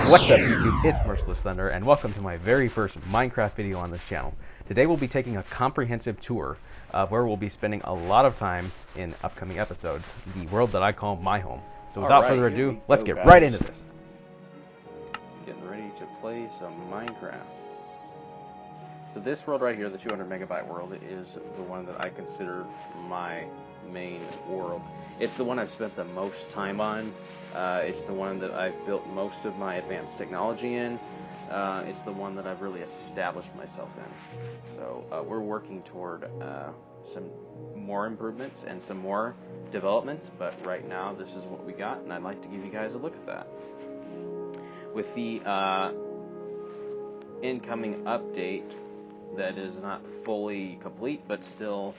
What's up YouTube, it's Merciless Thunder, and welcome to my very first Minecraft video on this channel. Today we'll be taking a comprehensive tour of where we'll be spending a lot of time in upcoming episodes, the world that I call my home. So without further ado, let's get right into this. Getting ready to play some Minecraft. So this world right here, the 200 megabyte world, is the one that I consider my main world. It's the one I've spent the most time on. It's the one that I've built most of my advanced technology in. It's the one that I've really established myself in. So we're working toward some more improvements and some more developments, but right now this is what we got, and I'd like to give you guys a look at that. With the incoming update that is not fully complete, but still,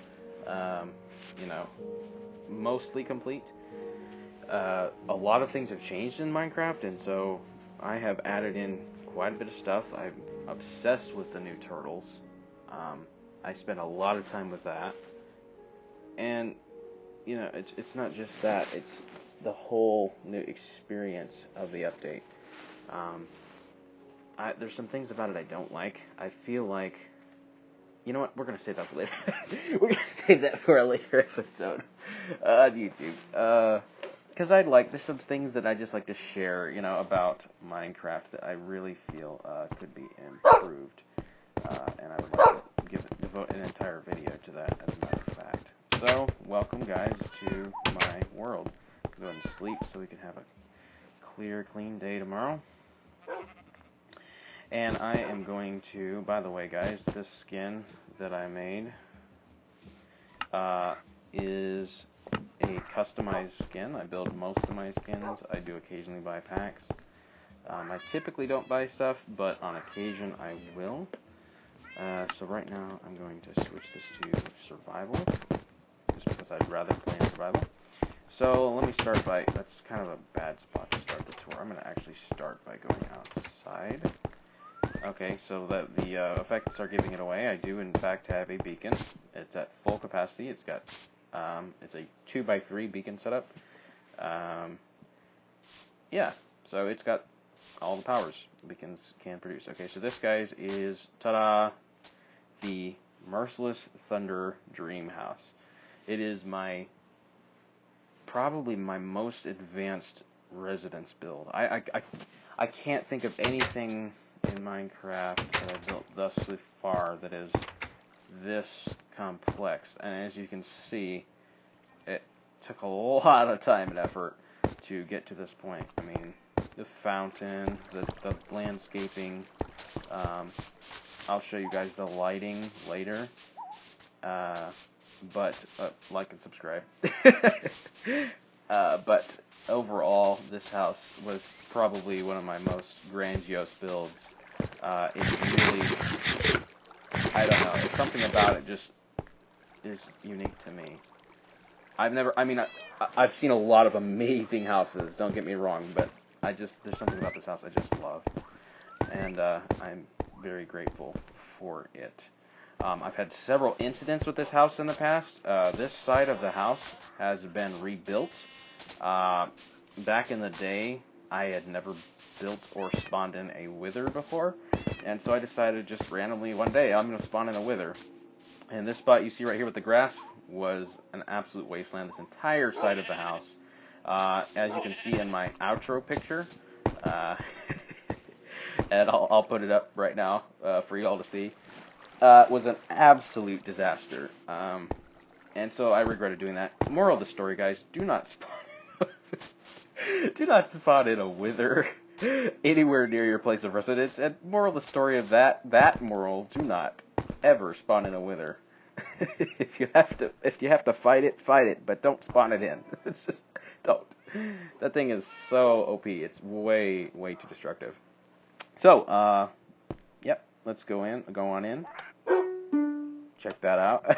mostly complete. A lot of things have changed in Minecraft, and so I have added in quite a bit of stuff. I'm obsessed with the new turtles. I spent a lot of time with that, and it's not just that, it's the whole new experience of the update. There's some things about it I don't like. I feel like, you know what, we're going to save that for later. We're going to save that for a later episode on YouTube. Because there's some things that I just like to share, about Minecraft that I really feel could be improved. And I would like to devote an entire video to that, as a matter of fact. So, welcome guys to my world. Go ahead and sleep so we can have a clear, clean day tomorrow. And I am going to, by the way guys, this skin that I made is a customized skin. I build most of my skins. I do occasionally buy packs. I typically don't buy stuff, but on occasion I will. So right now I'm going to switch this to survival, just because I'd rather play in survival. So let me start by, that's kind of a bad spot to start the tour. I'm going to actually start by going outside. Okay, so that the effects are giving it away. I do in fact have a beacon. It's at full capacity. It's got it's a 2x3 beacon setup. Yeah, so it's got all the powers beacons can produce. Okay, so this guy's is, ta-da, the Merciless Thunder Dream House. It is probably my most advanced residence build. I can't think of anything in Minecraft that I've built thus far that is this complex, and as you can see, it took a lot of time and effort to get to this point. I mean, the fountain, the landscaping, I'll show you guys the lighting later, but like and subscribe. But overall, this house was probably one of my most grandiose builds. It's really, I don't know, something about it just is unique to me. I've seen a lot of amazing houses, don't get me wrong, but there's something about this house I just love, and I'm very grateful for it. I've had several incidents with this house in the past. This side of the house has been rebuilt. Back in the day, I had never built or spawned in a wither before, and so I decided just randomly one day I'm going to spawn in a wither. And this spot you see right here with the grass was an absolute wasteland, this entire side of the house. As you can see in my outro picture, and I'll put it up right now for you all to see, was an absolute disaster. And so I regretted doing that. Moral of the story, guys, do not spawn in a wither anywhere near your place of residence. And moral of the story of that moral, do not ever spawn in a wither. If you have to fight it, but don't spawn it in. It's just, don't. That thing is so OP. It's way too destructive. So, yep, let's go on in. Check that out.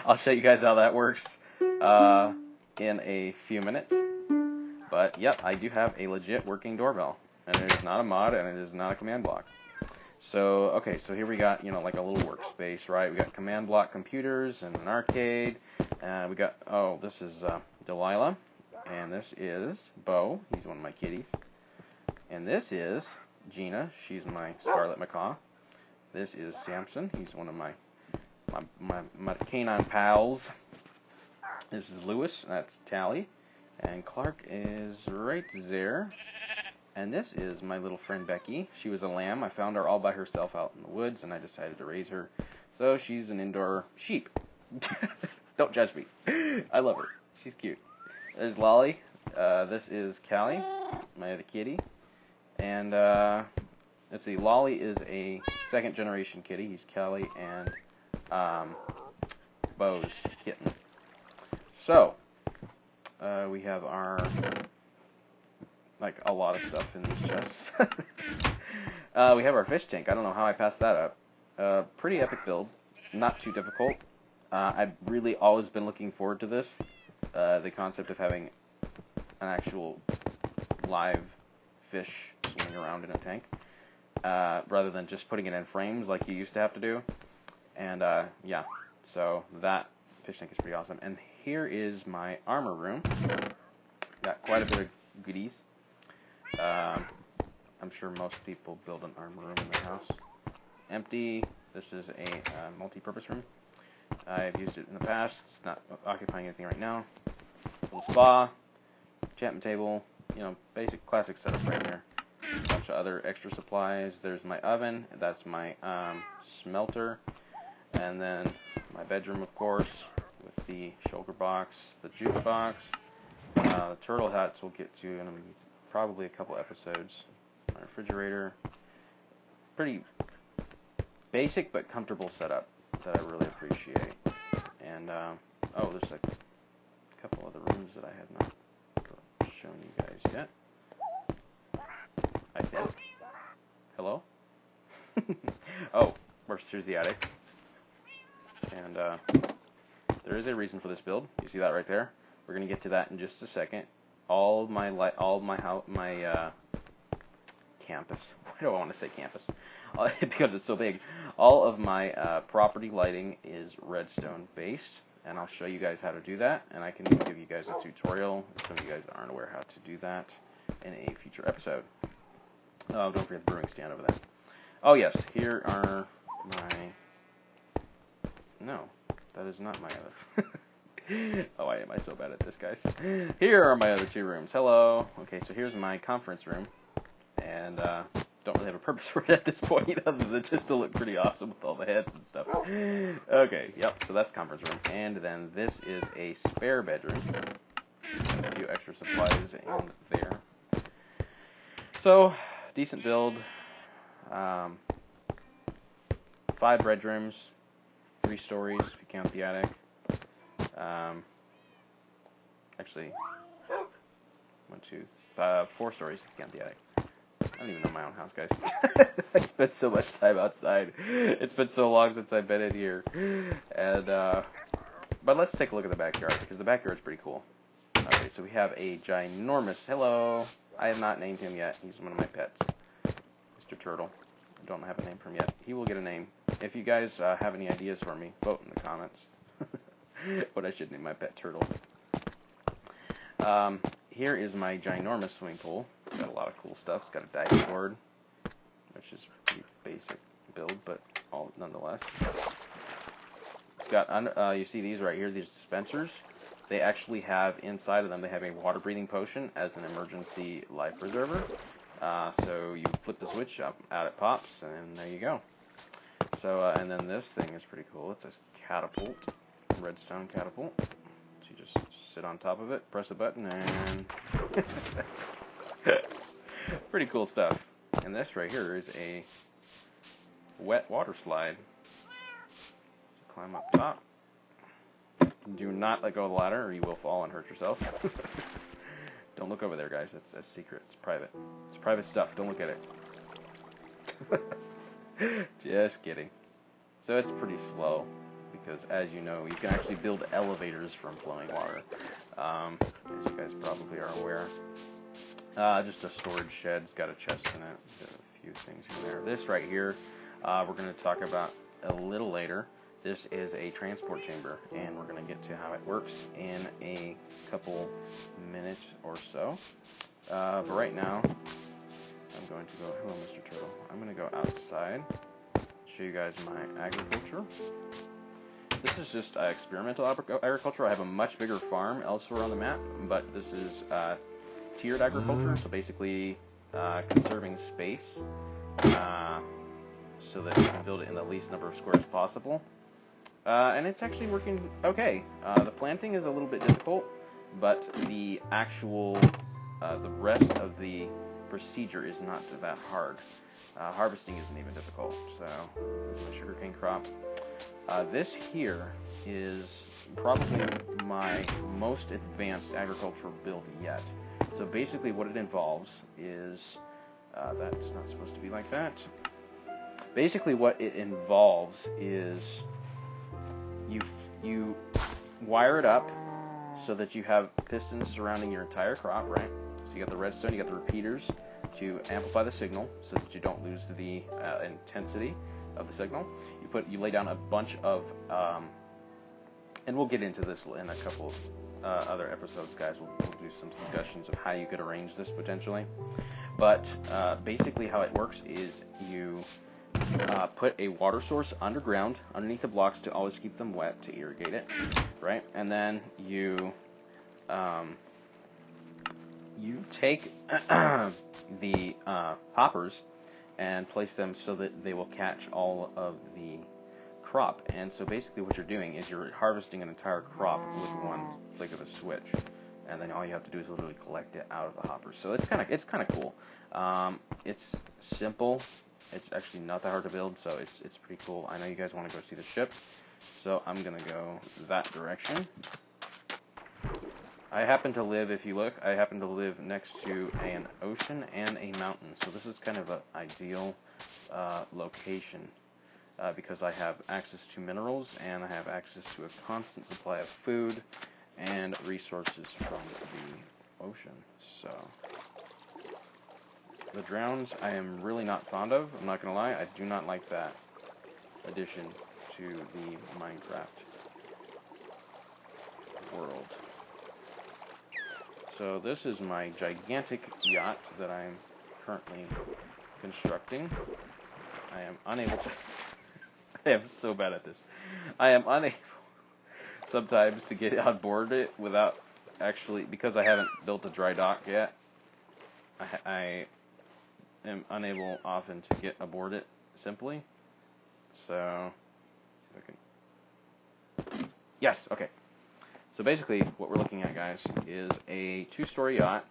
I'll show you guys how that works in a few minutes. But, yep, I do have a legit working doorbell. And it is not a mod, and it is not a command block. So, okay, so here we got, like a little workspace, right? We got command block computers and an arcade. We got, this is Delilah. And this is Bo. He's one of my kitties. And this is Gina. She's my Scarlet Macaw. This is Samson. He's one of my canine pals. This is Lewis. That's Tally. And Clark is right there. And this is my little friend Becky. She was a lamb. I found her all by herself out in the woods, and I decided to raise her. So she's an indoor sheep. Don't judge me. I love her. She's cute. There's Lolly. This is Callie, my other kitty. And let's see, Lolly is a second generation kitty. He's Callie and Bo's kitten. So we have our, like, a lot of stuff in these chests. We have our fish tank. I don't know how I passed that up. Pretty epic build. Not too difficult. I've really always been looking forward to this. The concept of having an actual live fish swimming around in a tank, rather than just putting it in frames like you used to have to do. And yeah, so that fish tank is pretty awesome. And here is my armor room. Got quite a bit of goodies. I'm sure most people build an armor room in their house. Empty. This is a multi-purpose room. I've used it in the past. It's not occupying anything right now. Little spa, enchantment table, you know, basic classic setup right here. A bunch of other extra supplies. There's my oven. That's my smelter. And then my bedroom, of course, with the shulker box, the jukebox, the turtle hats we'll get to in probably a couple episodes. My refrigerator. Pretty basic but comfortable setup that I really appreciate. And oh, there's like a couple other rooms that I have not shown you guys yet. I think. Hello? Oh, first here's the attic. And there is a reason for this build. You see that right there? We're gonna get to that in just a second. All of my campus. Why do I want to say campus? Because it's so big. All of my property lighting is redstone based, and I'll show you guys how to do that, and I can give you guys a tutorial if some of you guys aren't aware how to do that in a future episode. Oh, don't forget the brewing stand over there. Oh yes, here are my... No, that is not my other... Oh, why am I so bad at this, guys? Here are my other two rooms. Hello. Okay, so here's my conference room, and don't really have a purpose for it at this point, other than just to look pretty awesome with all the heads and stuff. Okay, yep, so that's conference room. And then this is a spare bedroom. A few extra supplies in there. So, decent build. 5 bedrooms, 3 stories if you count the attic. Actually, 4 stories if you count the attic. I don't even know my own house, guys. I spent so much time outside. It's been so long since I've been in here. And, but let's take a look at the backyard, because the backyard's pretty cool. Okay, so we have a ginormous... Hello. I have not named him yet. He's one of my pets. Mr. Turtle. I don't have a name for him yet. He will get a name. If you guys have any ideas for me, vote in the comments. What I should name my pet turtle. Here is my ginormous swimming pool. It's got a lot of cool stuff. It's got a diving board, which is a pretty basic build, but all nonetheless. It's got, you see these right here, these dispensers. They actually have inside of them, they have a water breathing potion as an emergency life preserver. So you flip the switch up, out it pops, and there you go. So, and then this thing is pretty cool. It's a catapult, redstone catapult. So you just sit on top of it, press a button, and pretty cool stuff. And this right here is a wet water slide. So climb up top. Do not let go of the ladder or you will fall and hurt yourself. Don't look over there, guys. That's a secret. It's private. It's private stuff. Don't look at it. Just kidding. So it's pretty slow because, as you know, you can actually build elevators from flowing water. As you guys probably are aware. Just a storage shed. It's got a chest in it. Got a few things in there. This right here, we're going to talk about a little later. This is a transport chamber, and we're going to get to how it works in a couple minutes or so. But right now, I'm going to go, hello Mr. Turtle. I'm going to go outside, show you guys my agriculture. This is just experimental agriculture. I have a much bigger farm elsewhere on the map, but this is tiered agriculture, so basically conserving space so that you can build it in the least number of squares possible. And it's actually working okay. The planting is a little bit difficult, but the actual, the rest of the procedure is not that hard. Harvesting isn't even difficult. So, here's my sugarcane crop. This here is probably my most advanced agricultural build yet. So basically what it involves is, that's not supposed to be like that. Basically what it involves is you wire it up so that you have pistons surrounding your entire crop, right? So you got the redstone, you got the repeaters to amplify the signal so that you don't lose the intensity of the signal. You lay down a bunch of, and we'll get into this in a couple of other episodes, guys. We'll do some discussions of how you could arrange this potentially. But basically how it works is you put a water source underground, underneath the blocks to always keep them wet to irrigate it, right? And then you take the hoppers and place them so that they will catch all of the crop. And so basically what you're doing is you're harvesting an entire crop with one flick of a switch, and then all you have to do is literally collect it out of the hoppers. So it's kind of cool. It's simple. It's actually not that hard to build, so it's pretty cool. I know you guys want to go see the ship, so I'm gonna go that direction. I happen to live, if you look, I happen to live next to an ocean and a mountain, so this is kind of an ideal location because I have access to minerals and I have access to a constant supply of food and resources from the ocean. So the drowns I am really not fond of, I'm not going to lie. I do not like that addition to the Minecraft world. So this is my gigantic yacht that I'm currently constructing. I am unable to... I am so bad at this. I am unable sometimes to get on board it without actually... Because I haven't built a dry dock yet, I am unable often to get aboard it simply. So... see if I can... Yes, okay. So basically, what we're looking at, guys, is a 2-story yacht.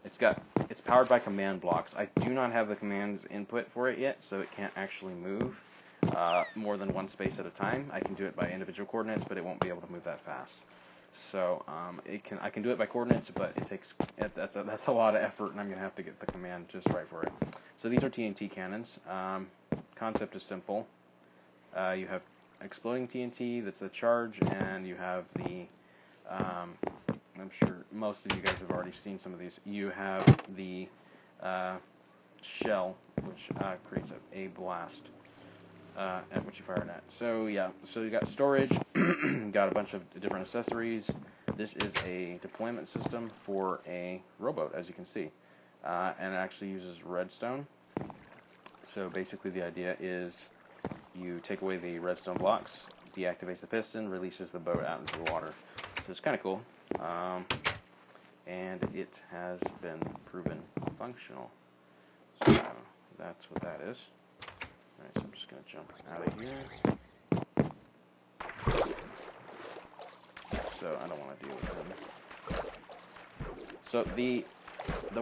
It's powered by command blocks. I do not have the commands input for it yet, so it can't actually move more than one space at a time. I can do it by individual coordinates, but it won't be able to move that fast. So I can do it by coordinates, but that's a lot of effort, and I'm gonna have to get the command just right for it. So these are TNT cannons. Concept is simple. You have exploding TNT, that's the charge, and you have the I'm sure most of you guys have already seen some of these. You have the shell, which creates a blast at which you fire it at. So yeah, so you got storage, got a bunch of different accessories. This is a deployment system for a rowboat, as you can see, and it actually uses redstone. So basically the idea is you take away the redstone blocks, deactivates the piston, releases the boat out into the water. So it's kind of cool, and it has been proven functional. So that's what that is. Alright, so I'm just going to jump out of here. So I don't want to deal with them. So the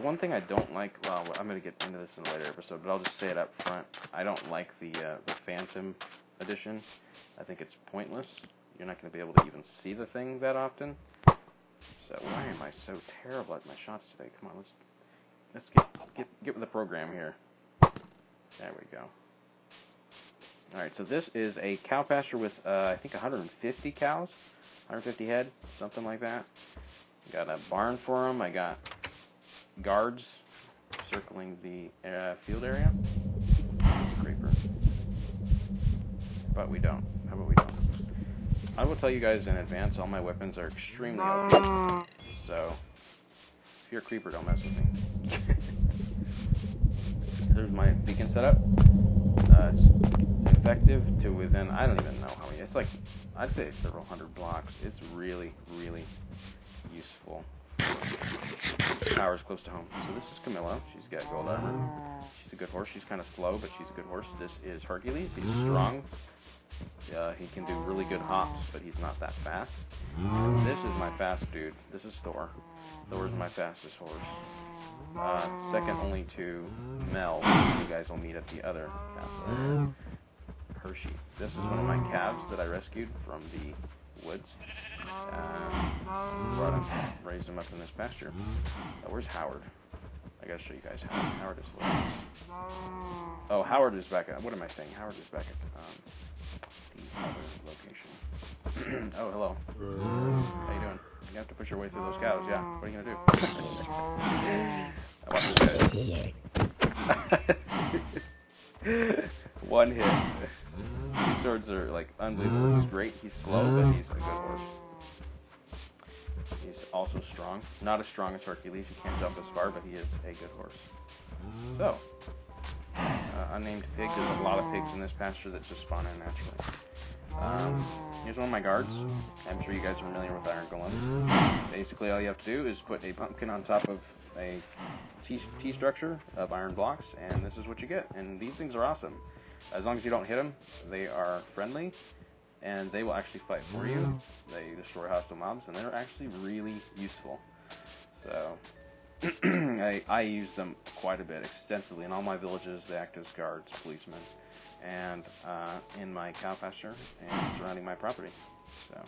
one thing I don't like, well, I'm going to get into this in a later episode, but I'll just say it up front. I don't like the Phantom edition. I think it's pointless. You're not going to be able to even see the thing that often. So why am I so terrible at my shots today? Come on, let's get with the program here. There we go. Alright, so this is a cow pasture with, I think 150 cows, 150 head, something like that. Got a barn for them. I got guards circling the field area. Creeper. But we don't. How about we don't? I will tell you guys in advance, all my weapons are extremely OP. So, if you're a creeper, don't mess with me. my beacon setup. It's effective to within, I don't even know how many, it's like, I'd say several hundred blocks. It's really, really useful. Power's close to home. So this is Camilla. She's got gold armor. She's a good horse. She's kind of slow, but she's a good horse. This is Hercules. He's strong. He can do really good hops, but he's not that fast. This is my fast dude. This is Thor. Thor's my fastest horse. Second only to Mel. You guys will meet at the other castle. Hershey. This is one of my calves that I rescued from the woods. Brought him, raised him up in this pasture. Where's Howard? I gotta show you guys Howard. Howard is living. Oh, Howard is back at, what am I saying? Howard is back at the other location. Oh, hello. How you doing? You have to push your way through those cows, yeah. What are you gonna do? Watch this guy. One hit. These swords are like unbelievable. This is great. He's slow, but he's a good horse. He's also strong. Not as strong as Hercules. He can't jump as far, but he is a good horse. So, unnamed pig. There's a lot of pigs in this pasture that just spawn in naturally. Here's one of my guards. I'm sure you guys are familiar with iron golems. Basically, all you have to do is put a pumpkin on top of a T structure of iron blocks, and this is what you get. And these things are awesome. As long as you don't hit them, they are friendly, and they will actually fight for you. They destroy hostile mobs, and they're actually really useful. So, I use them quite a bit, extensively. In all my villages, they act as guards, policemen, and in my cow pasture and surrounding my property. So,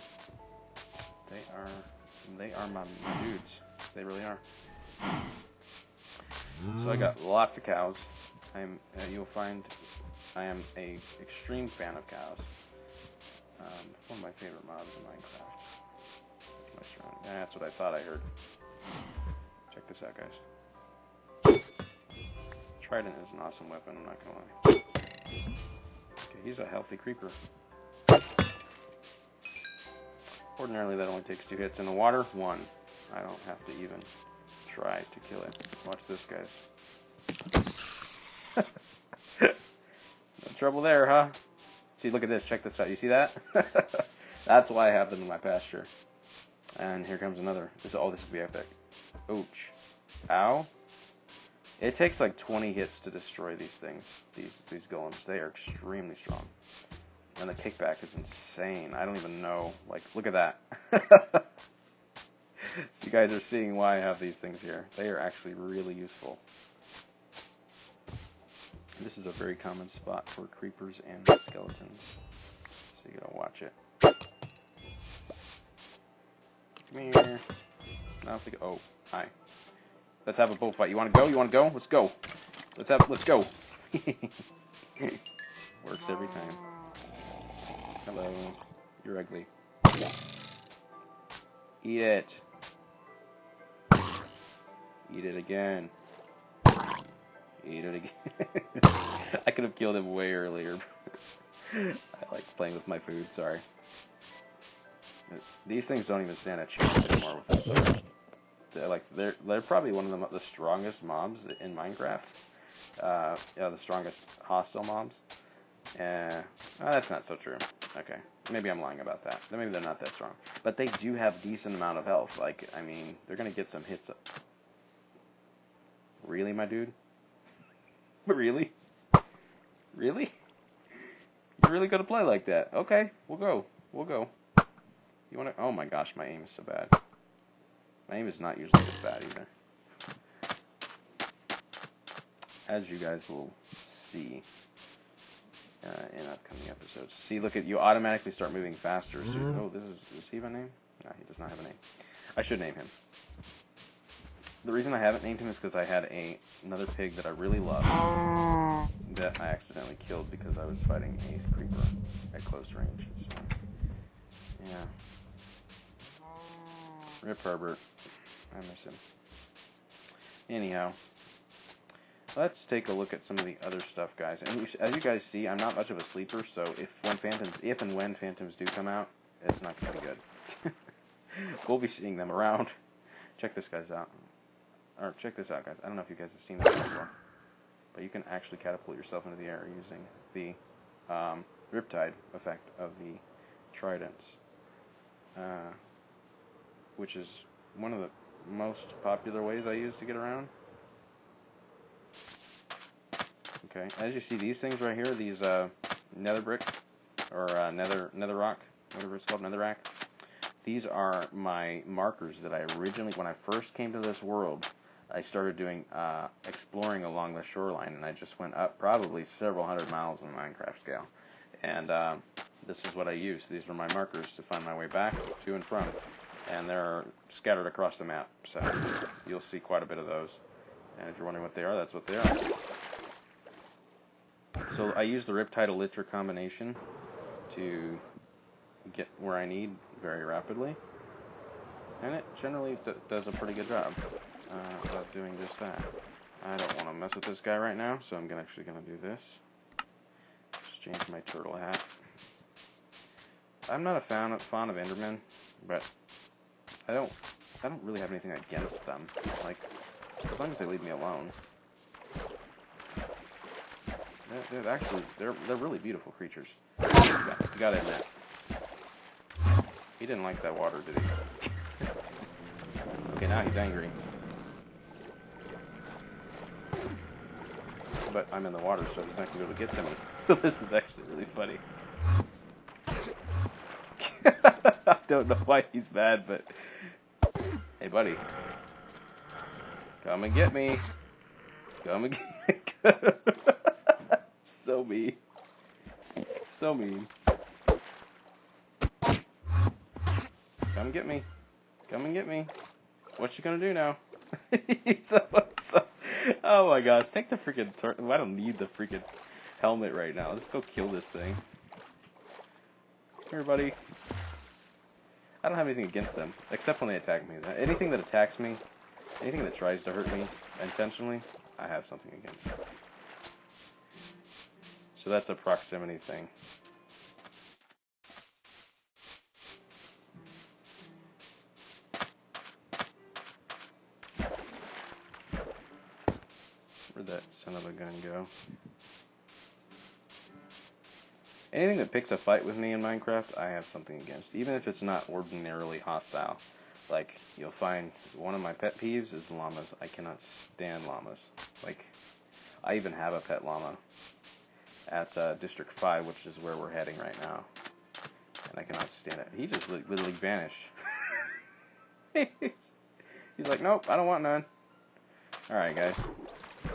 they are my dudes. They really are. So I got lots of cows. You'll find I am a extreme fan of cows. One of my favorite mobs in Minecraft. That's what I thought I heard. Check this out, guys. Trident is an awesome weapon, I'm not gonna lie. Okay, he's a healthy creeper. Ordinarily that only takes 2 hits. In the water, 1. I don't have to even try to kill it. Watch this, guys. No trouble there, huh? See, look at this. Check this out. You see that? That's why I have them in my pasture. And here comes another. This will be epic. Ouch. Ow. It takes like 20 hits to destroy these things. These golems. They are extremely strong. And the kickback is insane. I don't even know. Like, look at that. So you guys are seeing why I have these things here. They are actually really useful. This is a very common spot for creepers and skeletons. So you gotta watch it. Come here. Now if oh, hi. Let's have a bullfight. You wanna go? You wanna go? Let's go. Let's go. Works every time. Hello. You're ugly. Eat it. Eat it again. Eat it again. I could have killed him way earlier. I like playing with my food, sorry. These things don't even stand a chance anymore with us. They're probably one of the strongest mobs in Minecraft. Yeah, the strongest hostile mobs. That's not so true. Okay, maybe I'm lying about that. Maybe they're not that strong. But they do have decent amount of health. Like, I mean, they're gonna get some hits up. Really, my dude? Really? Really? You're really gonna play like that? Okay, we'll go. We'll go. You wanna? Oh my gosh, my aim is so bad. My aim is not usually this bad either. As you guys will see in upcoming episodes. See, look at you automatically start moving faster. So, oh, does he have a name? No, he does not have a name. I should name him. The reason I haven't named him is because I had another pig that I really love that I accidentally killed because I was fighting a creeper at close range. So, yeah. Rip Herbert. I miss him. Anyhow, let's take a look at some of the other stuff, guys. And as you guys see, I'm not much of a sleeper, so if and when phantoms do come out, it's not going to be good. We'll be seeing them around. Check this guys out. Or check this out, guys. I don't know if you guys have seen that before, but you can actually catapult yourself into the air using the Riptide effect of the tridents, which is one of the most popular ways I use to get around. Okay, as you see, these things right here, these nether brick, or nether rock, whatever it's called, netherrack, these are my markers that I originally, when I first came to this world, I started doing exploring along the shoreline, and I just went up probably several hundred miles in Minecraft scale. And this is what I use. These are my markers to find my way back to and from. And they're scattered across the map, so you'll see quite a bit of those. And if you're wondering what they are, that's what they are. So I use the Riptide Elytra combination to get where I need very rapidly. And it generally does a pretty good job of doing just that. I don't want to mess with this guy right now, so I'm actually going to do this. Change my turtle hat. I'm not a fan of Endermen, but I don't really have anything against them. Like, as long as they leave me alone. They're really beautiful creatures. You gotta admit. He didn't like that water, did he? Okay, now he's angry. But I'm in the water, so he's not gonna be able to get to me. So this is actually really funny. I don't know why he's mad, but hey, buddy, come and get me. Come and get me. So mean. So mean. Come get me. Come and get me. What you gonna do now? Oh my gosh, take the freaking turtle. I don't need the freaking helmet right now. Let's go kill this thing. Here, buddy. I don't have anything against them, except when they attack me. Anything that attacks me, anything that tries to hurt me intentionally, I have something against. So that's a proximity thing. Where'd that son of a gun go? Anything that picks a fight with me in Minecraft, I have something against, even if it's not ordinarily hostile. Like, you'll find one of my pet peeves is llamas. I cannot stand llamas. Like, I even have a pet llama at District 5, which is where we're heading right now. And I cannot stand it. He just literally vanished. He's like, nope, I don't want none. Alright, guys.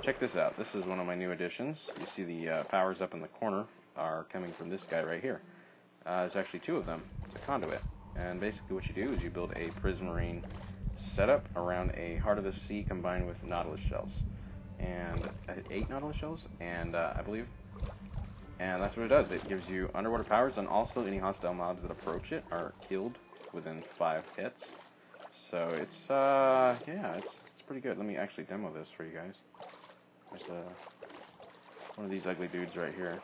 Check this out. This is one of my new additions. You see the powers up in the corner are coming from this guy right here. There's actually two of them. It's a conduit. And basically what you do is you build a prismarine setup around a Heart of the Sea combined with Nautilus shells. And 8 Nautilus shells, and I believe. And that's what it does. It gives you underwater powers, and also any hostile mobs that approach it are killed within 5 hits. So it's, yeah, it's pretty good. Let me actually demo this for you guys. There's one of these ugly dudes right here.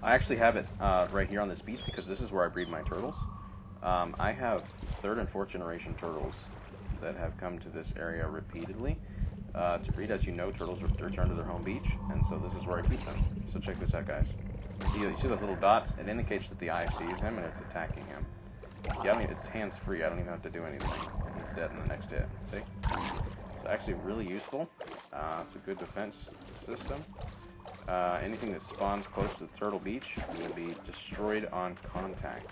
I actually have it right here on this beach because this is where I breed my turtles. I have 3rd and 4th generation turtles that have come to this area repeatedly to breed. As you know, turtles return to their home beach, and so this is where I keep them. So check this out, guys. You see those little dots? It indicates that the eye sees him and it's attacking him. Yeah, I mean, it's hands-free. I don't even have to do anything. It's dead in the next hit. See? It's actually really useful. It's a good defense system. Anything that spawns close to the turtle beach will be destroyed on contact.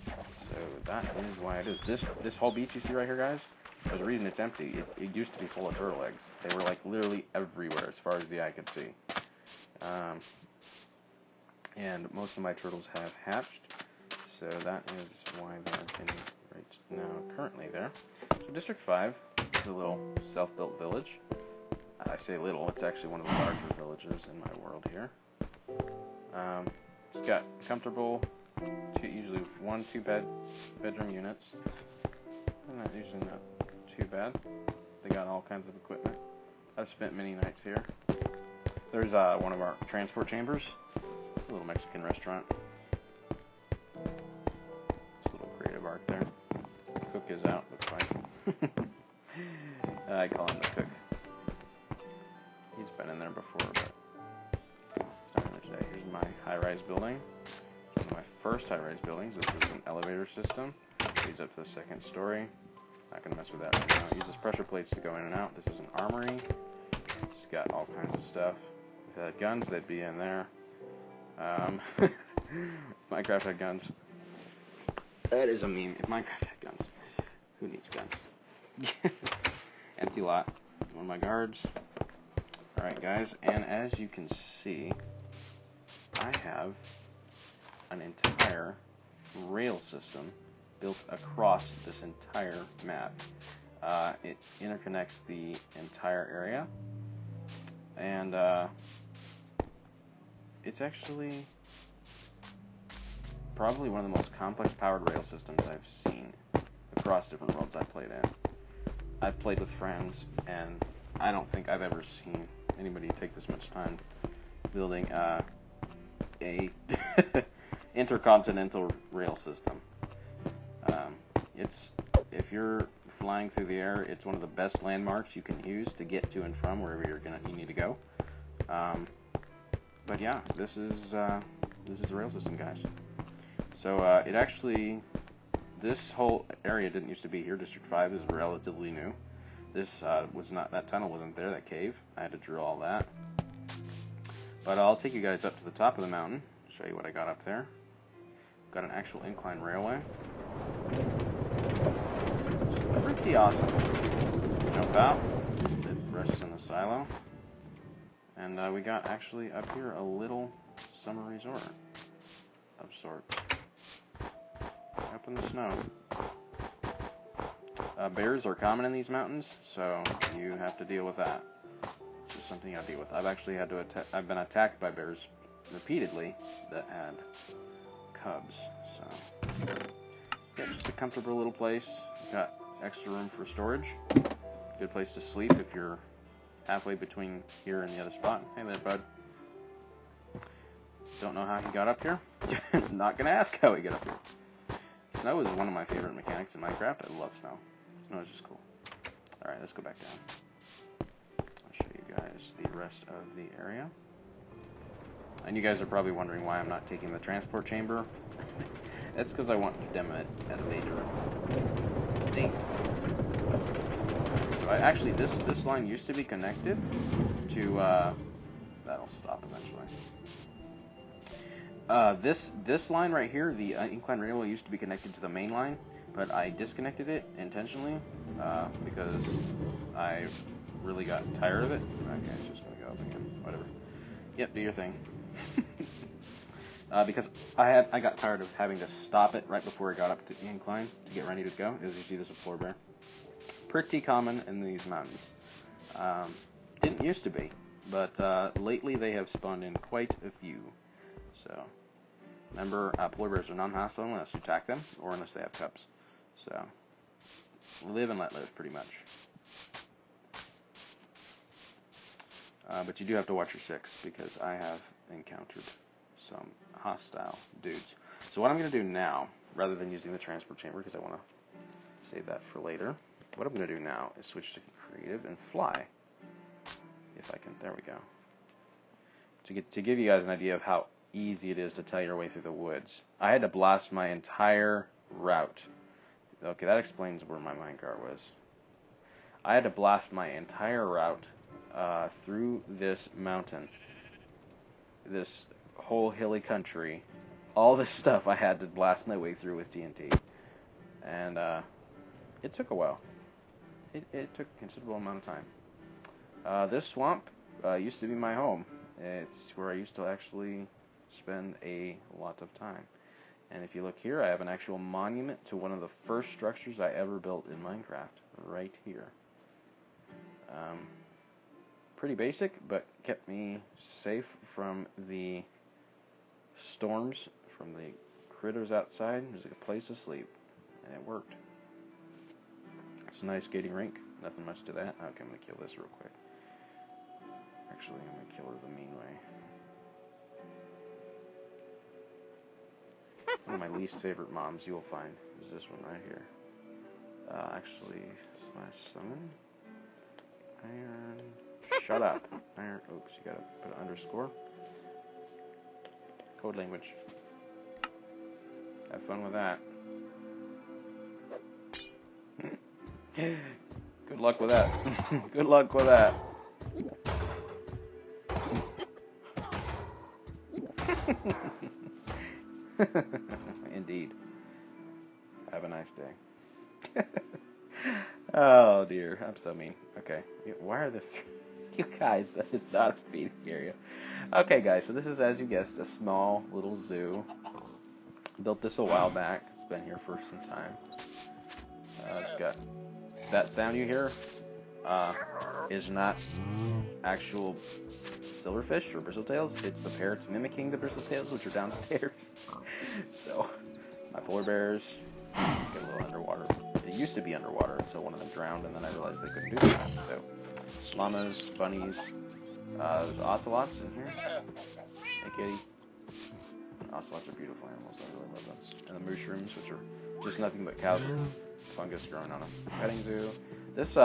So that is why it is. This whole beach you see right here, guys, there's a reason it's empty. It used to be full of turtle eggs. They were like literally everywhere as far as the eye could see. And most of my turtles have hatched. So that is why they're in right now currently there. So District 5 is a little self-built village. I say little, it's actually one of the larger villages in my world here. It's got comfortable, usually 1-2 bedroom units. Usually not too bad. They got all kinds of equipment. I've spent many nights here. There's one of our transport chambers, a little Mexican restaurant. It's a little creative art there. The cook is out, looks like. I call him the cook. been in there before, but it's not in there today. Here's my high-rise building. It's one of my first high-rise buildings. This is an elevator system. Leads up to the second story. Not going to mess with that right now. It uses pressure plates to go in and out. This is an armory. It's got all kinds of stuff. If it had guns, they'd be in there. Minecraft had guns. That is a meme. If Minecraft had guns, who needs guns? Empty lot. One of my guards. Alright guys, and as you can see, I have an entire rail system built across this entire map. It interconnects the entire area, and it's actually probably one of the most complex powered rail systems I've seen across different worlds I've played in. I've played with friends, and I don't think I've ever seen anybody take this much time building a intercontinental rail system. If you're flying through the air, it's one of the best landmarks you can use to get to and from wherever you need to go. But yeah, this is the rail system, guys. So it actually, this whole area didn't used to be here. District 5 is relatively new. This was not, that tunnel wasn't there, that cave. I had to drill all that. But I'll take you guys up to the top of the mountain, show you what I got up there. Got an actual incline railway. It's pretty awesome. Jump out, it rests in the silo. And we got actually up here a little summer resort of sorts. Up in the snow. Bears are common in these mountains, so you have to deal with that. It's just something you have to deal with. I've actually had to I've been attacked by bears repeatedly that had cubs. So yeah, just a comfortable little place. Got extra room for storage. Good place to sleep if you're halfway between here and the other spot. Hey there, bud. Don't know how he got up here. Not gonna ask how he got up here. Snow is one of my favorite mechanics in Minecraft. I love snow. Snow is just cool. Alright, let's go back down. I'll show you guys the rest of the area. And you guys are probably wondering why I'm not taking the transport chamber. That's because I want to demo it at a later date. So actually, this line used to be connected to, that'll stop eventually. This line right here, the incline railway, used to be connected to the main line, but I disconnected it intentionally because I really got tired of it. Okay, it's just gonna go up again. Whatever. Yep, do your thing. Because I got tired of having to stop it right before it got up to the incline to get ready to go. As you see, there's a floor bear. Pretty common in these mountains. Didn't used to be, but lately they have spawned in quite a few. So, remember, polar bears are non-hostile unless you attack them, or unless they have cubs. So, live and let live, pretty much. But you do have to watch your six, because I have encountered some hostile dudes. So what I'm going to do now, rather than using the transport chamber, because I want to save that for later, what I'm going to do now is switch to creative and fly. If I can, there we go. To give you guys an idea of how easy it is to tell your way through the woods. I had to blast my entire route. Okay, that explains where my minecart was. I had to blast my entire route through this mountain, this whole hilly country. All this stuff I had to blast my way through with TNT, and it took a while. It took a considerable amount of time. This swamp used to be my home. It's where I used to actually spend a lot of time. And if you look here, I have an actual monument to one of the first structures I ever built in Minecraft, right here. Pretty basic, but kept me safe from the storms, from the critters outside. There's a place to sleep, and it worked. It's a nice skating rink, nothing much to that. Okay, I'm going to kill this real quick. Actually, I'm going to kill her the mean way. One of my least favorite mobs you will find is this one right here. Actually, /summon. Iron shut up. There. Oops, you gotta put an underscore. Code language. Have fun with that. Good luck with that. Good luck with that. Indeed. Have a nice day. Oh dear, I'm so mean. Okay, why are the you guys? That is not a feeding area. Okay, guys, so this is, as you guessed, a small little zoo. Built this a while back. It's been here for some time. It's got that sound you hear. Is not actual silverfish or bristletails. It's the parrots mimicking the bristletails, which are downstairs. So, my polar bears get a little underwater. It used to be underwater until one of them drowned, and then I realized they couldn't do that. So, llamas, bunnies, there's ocelots in here. Hey, kitty. Ocelots are beautiful animals. I really love them. And the mushrooms, which are just nothing but cows with fungus growing on them. Petting zoo. This is,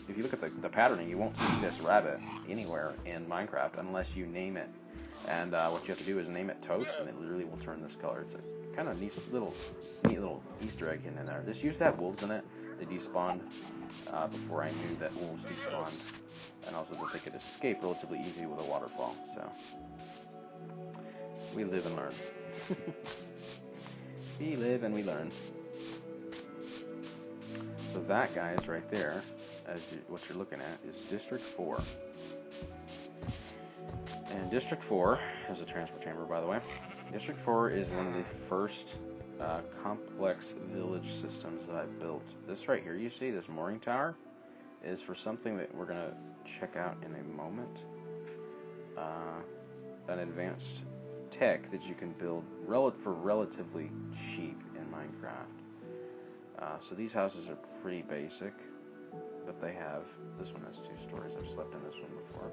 if you look at the patterning, you won't see this rabbit anywhere in Minecraft unless you name it. And what you have to do is name it Toast, and it literally will turn this color. It's a kind of neat little Easter egg in there. This used to have wolves in it. They despawned before I knew that wolves despawned, and also that they could escape relatively easy with a waterfall. So we live and learn. We live and we learn. So that, guys, right there, what you're looking at, is District 4. And District 4 is a transport chamber, by the way. District 4 is one of the first complex village systems that I built. This right here, you see, this mooring tower, is for something that we're going to check out in a moment. An advanced tech that you can build for relatively cheap in Minecraft. So these houses are pretty basic, but they have, this one has 2 stories. I've slept in this one before.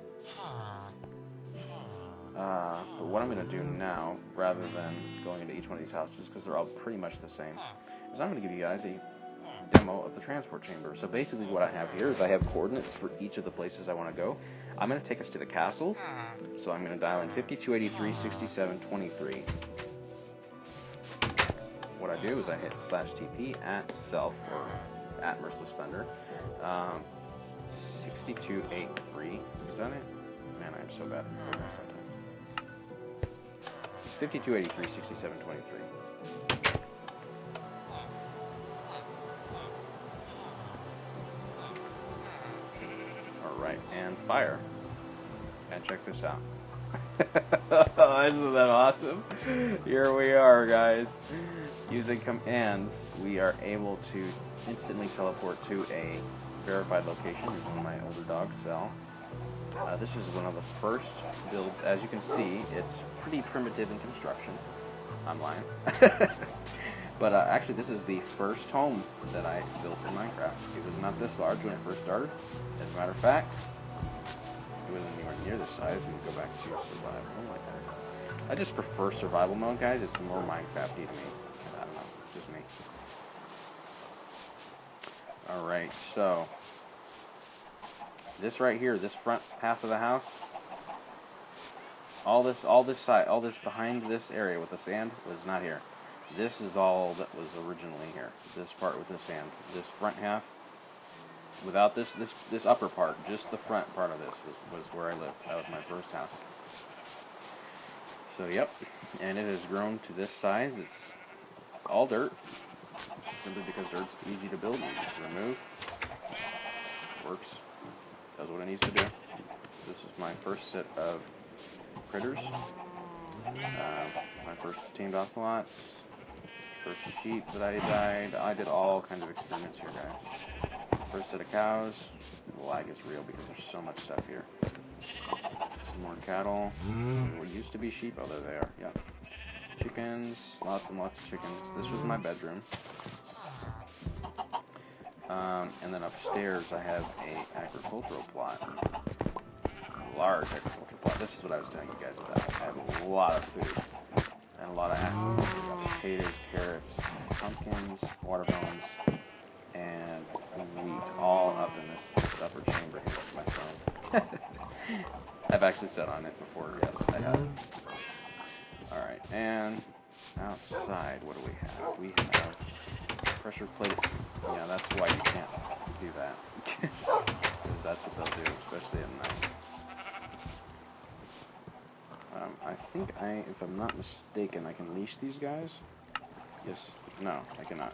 But what I'm going to do now, rather than going into each one of these houses, because they're all pretty much the same, is I'm going to give you guys a demo of the transport chamber. So basically what I have here is I have coordinates for each of the places I want to go. I'm going to take us to the castle, so I'm going to dial in 52836723. What I do is I hit /TP at self, or at Merciless Thunder, 6283. Is that it? Man, I'm so bad. 52836723. Alright, and fire. And check this out. Isn't that awesome? Here we are, guys. Using commands, we are able to instantly teleport to a verified location. Here's one of my older dogs, Cell. This is one of the first builds. As you can see, it's pretty primitive in construction. I'm lying. But actually, this is the first home that I built in Minecraft. It was not this large when it first started. As a matter of fact, it wasn't anywhere near this size. We can go back to survival like that. I just prefer survival mode, guys. It's more Minecrafty to me. I don't know, it's just me. Alright, so this right here, this front half of the house, all this behind this area with the sand was not here. This is all that was originally here. This part with the sand. This front half, without this upper part, just the front part of this was where I lived. That was my first house. So yep, and it has grown to this size. It's all dirt, simply because dirt's easy to build, easy to remove. Works, does what it needs to do. This is my first set of critters. My first tamed ocelots. First sheep that I died. I did all kinds of experiments here, guys. First set of cows. The lag is real because there's so much stuff here. Some more cattle. What used to be sheep. Oh, there they are. Yeah. Chickens. Lots and lots of chickens. This was my bedroom. And then upstairs I have a agricultural plot. A large agricultural plot. This is what I was telling you guys about. I have a lot of food. And a lot of access. Potatoes, carrots, pumpkins, watermelons, and wheat, all up in this upper chamber here with my phone. I've actually sat on it before, yes, I have. Alright, and outside, what do we have? We have pressure plate. Yeah, that's why you can't do that. Because that's what they'll do, especially at night. I think if I'm not mistaken, I can leash these guys? Yes. No, I cannot.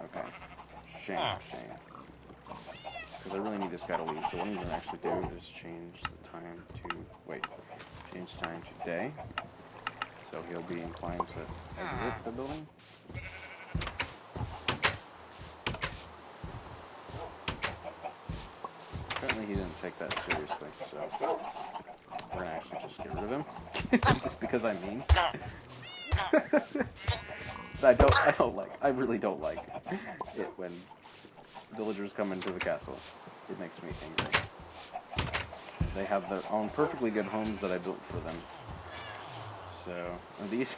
Okay. Shame. Because I really need this guy to leave. So what I'm going to actually do is change the time to... Wait. Change time to day. So he'll be inclined to exit the building. Apparently he didn't take that seriously, so we're going to actually just get rid of him. Just because I'm mean. I really don't like it when villagers come into the castle. It makes me angry. They have their own perfectly good homes that I built for them. So, these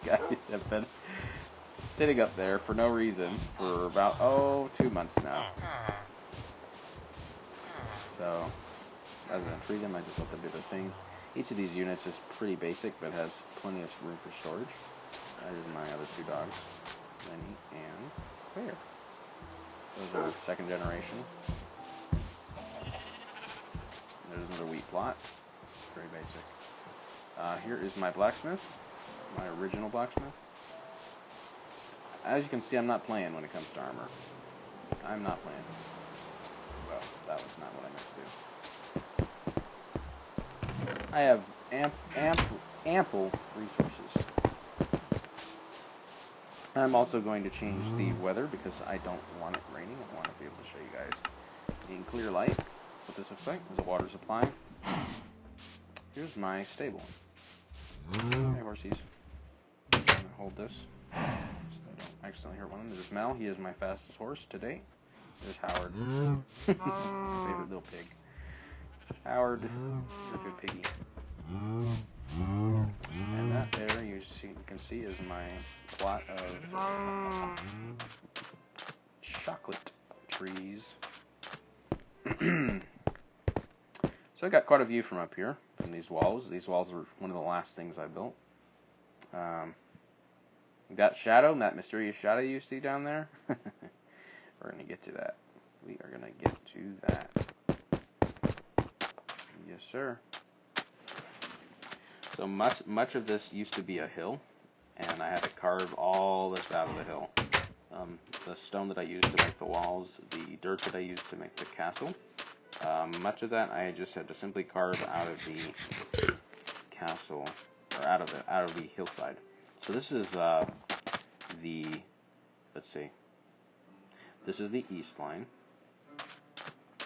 guys have been sitting up there for no reason for about, 2 months now. So, rather than free them, I just let them do their thing. Each of these units is pretty basic, but has plenty of room for storage. That is my other two dogs, Lenny and Claire. Those are second generation. There's another wheat plot. Very basic. Here is my blacksmith, my original blacksmith. As you can see, I'm not playing when it comes to armor. I'm not playing. Well, that was not what I meant to do. I have ample resources. I'm also going to change the weather because I don't want it raining. I want to be able to show you guys in clear light what this looks like. There's a water supply. Here's my stable. Hey, horsies. I'm going to hold this so I don't accidentally hurt one of them. There's Mel. He is my fastest horse to date. There's Howard. Favorite little pig. Howard, you're a good piggy. And that there, you can see, is my plot of chocolate trees. So I got quite a view from up here, from these walls. These walls were one of the last things I built. That shadow, that mysterious shadow you see down there, we're going to get to that. We are going to get to that. Yes, sir. So much of this used to be a hill, and I had to carve all this out of the hill. The stone that I used to make the walls, the dirt that I used to make the castle, much of that I just had to simply carve out of the castle, or out of the hillside. So this is let's see, this is the east line,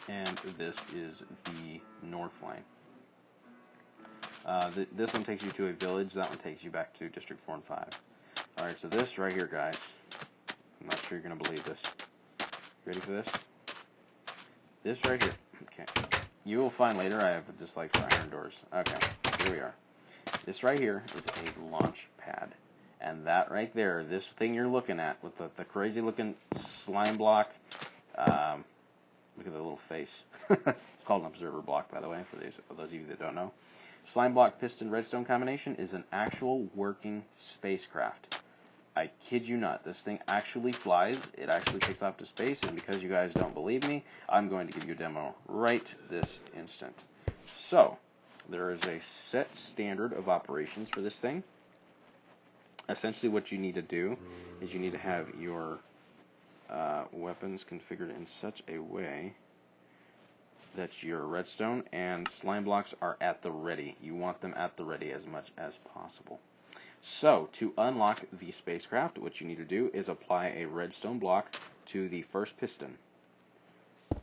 and this is the north line. This one takes you to a village, that one takes you back to District 4 and 5. Alright, so this right here, guys, I'm not sure you're going to believe this. Ready for this? This right here. Okay. You will find later I have a dislike for iron doors. Okay, here we are. This right here is a launch pad. And that right there, this thing you're looking at with the crazy looking slime block, look at the little face. It's called an observer block, by the way, for those of you that don't know. Slime block piston redstone combination is an actual working spacecraft. I kid you not, this thing actually flies, it actually takes off to space, and because you guys don't believe me, I'm going to give you a demo right this instant. So, there is a set standard of operations for this thing. Essentially what you need to do is you need to have your weapons configured in such a way that your redstone and slime blocks are at the ready. You want them at the ready as much as possible. So, to unlock the spacecraft, what you need to do is apply a redstone block to the first piston.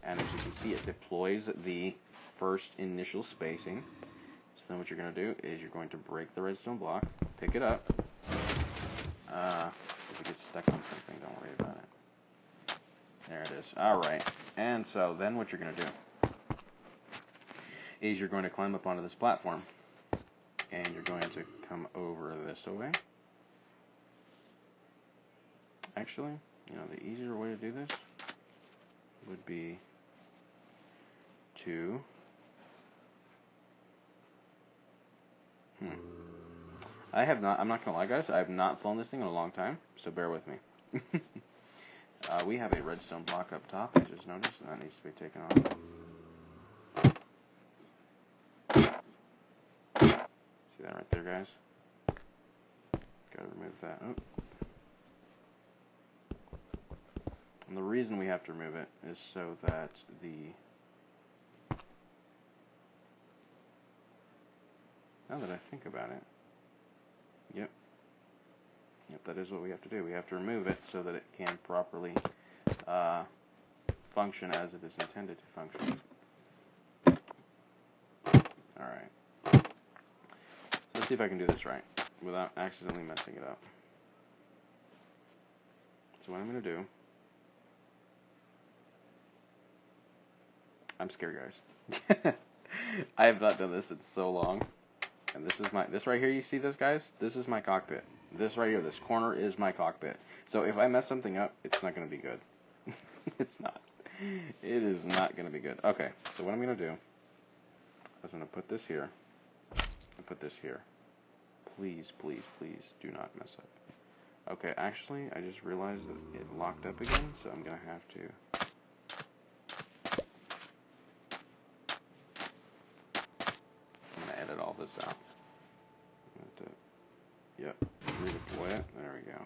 And as you can see, it deploys the first initial spacing. So then what you're going to do is you're going to break the redstone block, pick it up. If it gets stuck on something, don't worry about it. There it is. Alright. And so then what you're going to do is you're going to climb up onto this platform, and you're going to come over this way. Actually, the easier way to do this would be to I have not, I'm not going to lie, guys, I have not flown this thing in a long time, so bear with me. We have a redstone block up top, I just noticed, and that needs to be taken off. See that right there, guys? Gotta remove that. Oh. And the reason we have to remove it is so that now that I think about it, yep, that is what we have to do. We have to remove it so that it can properly function as it is intended to function. Alright. So let's see if I can do this right without accidentally messing it up. So what I'm going to do, I'm scared, guys. I have not done this in so long. And this right here, you see this, guys? This is my cockpit. This right here, this corner is my cockpit. So if I mess something up, it's not going to be good. It's not. It is not going to be good. Okay, so what I'm going to do is I'm going to put this here and put this here. Please, please, please do not mess up. Okay, actually, I just realized that it locked up again, so I'm going to have to... I'm going to edit all this out. Yep, redeploy it. There we go.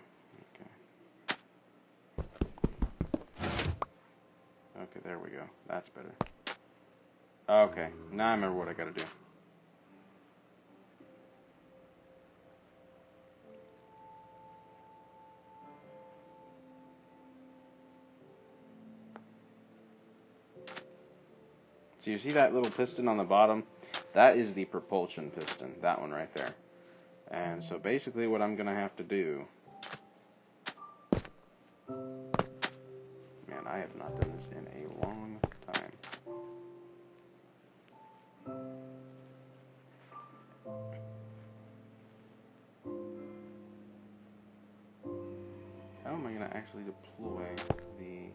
Okay, there we go. That's better. Okay, now I remember what I gotta do. So you see that little piston on the bottom? That is the propulsion piston. That one right there. And so basically what I'm gonna have to do... Man, I have not done this in a long time. How am I gonna actually deploy the...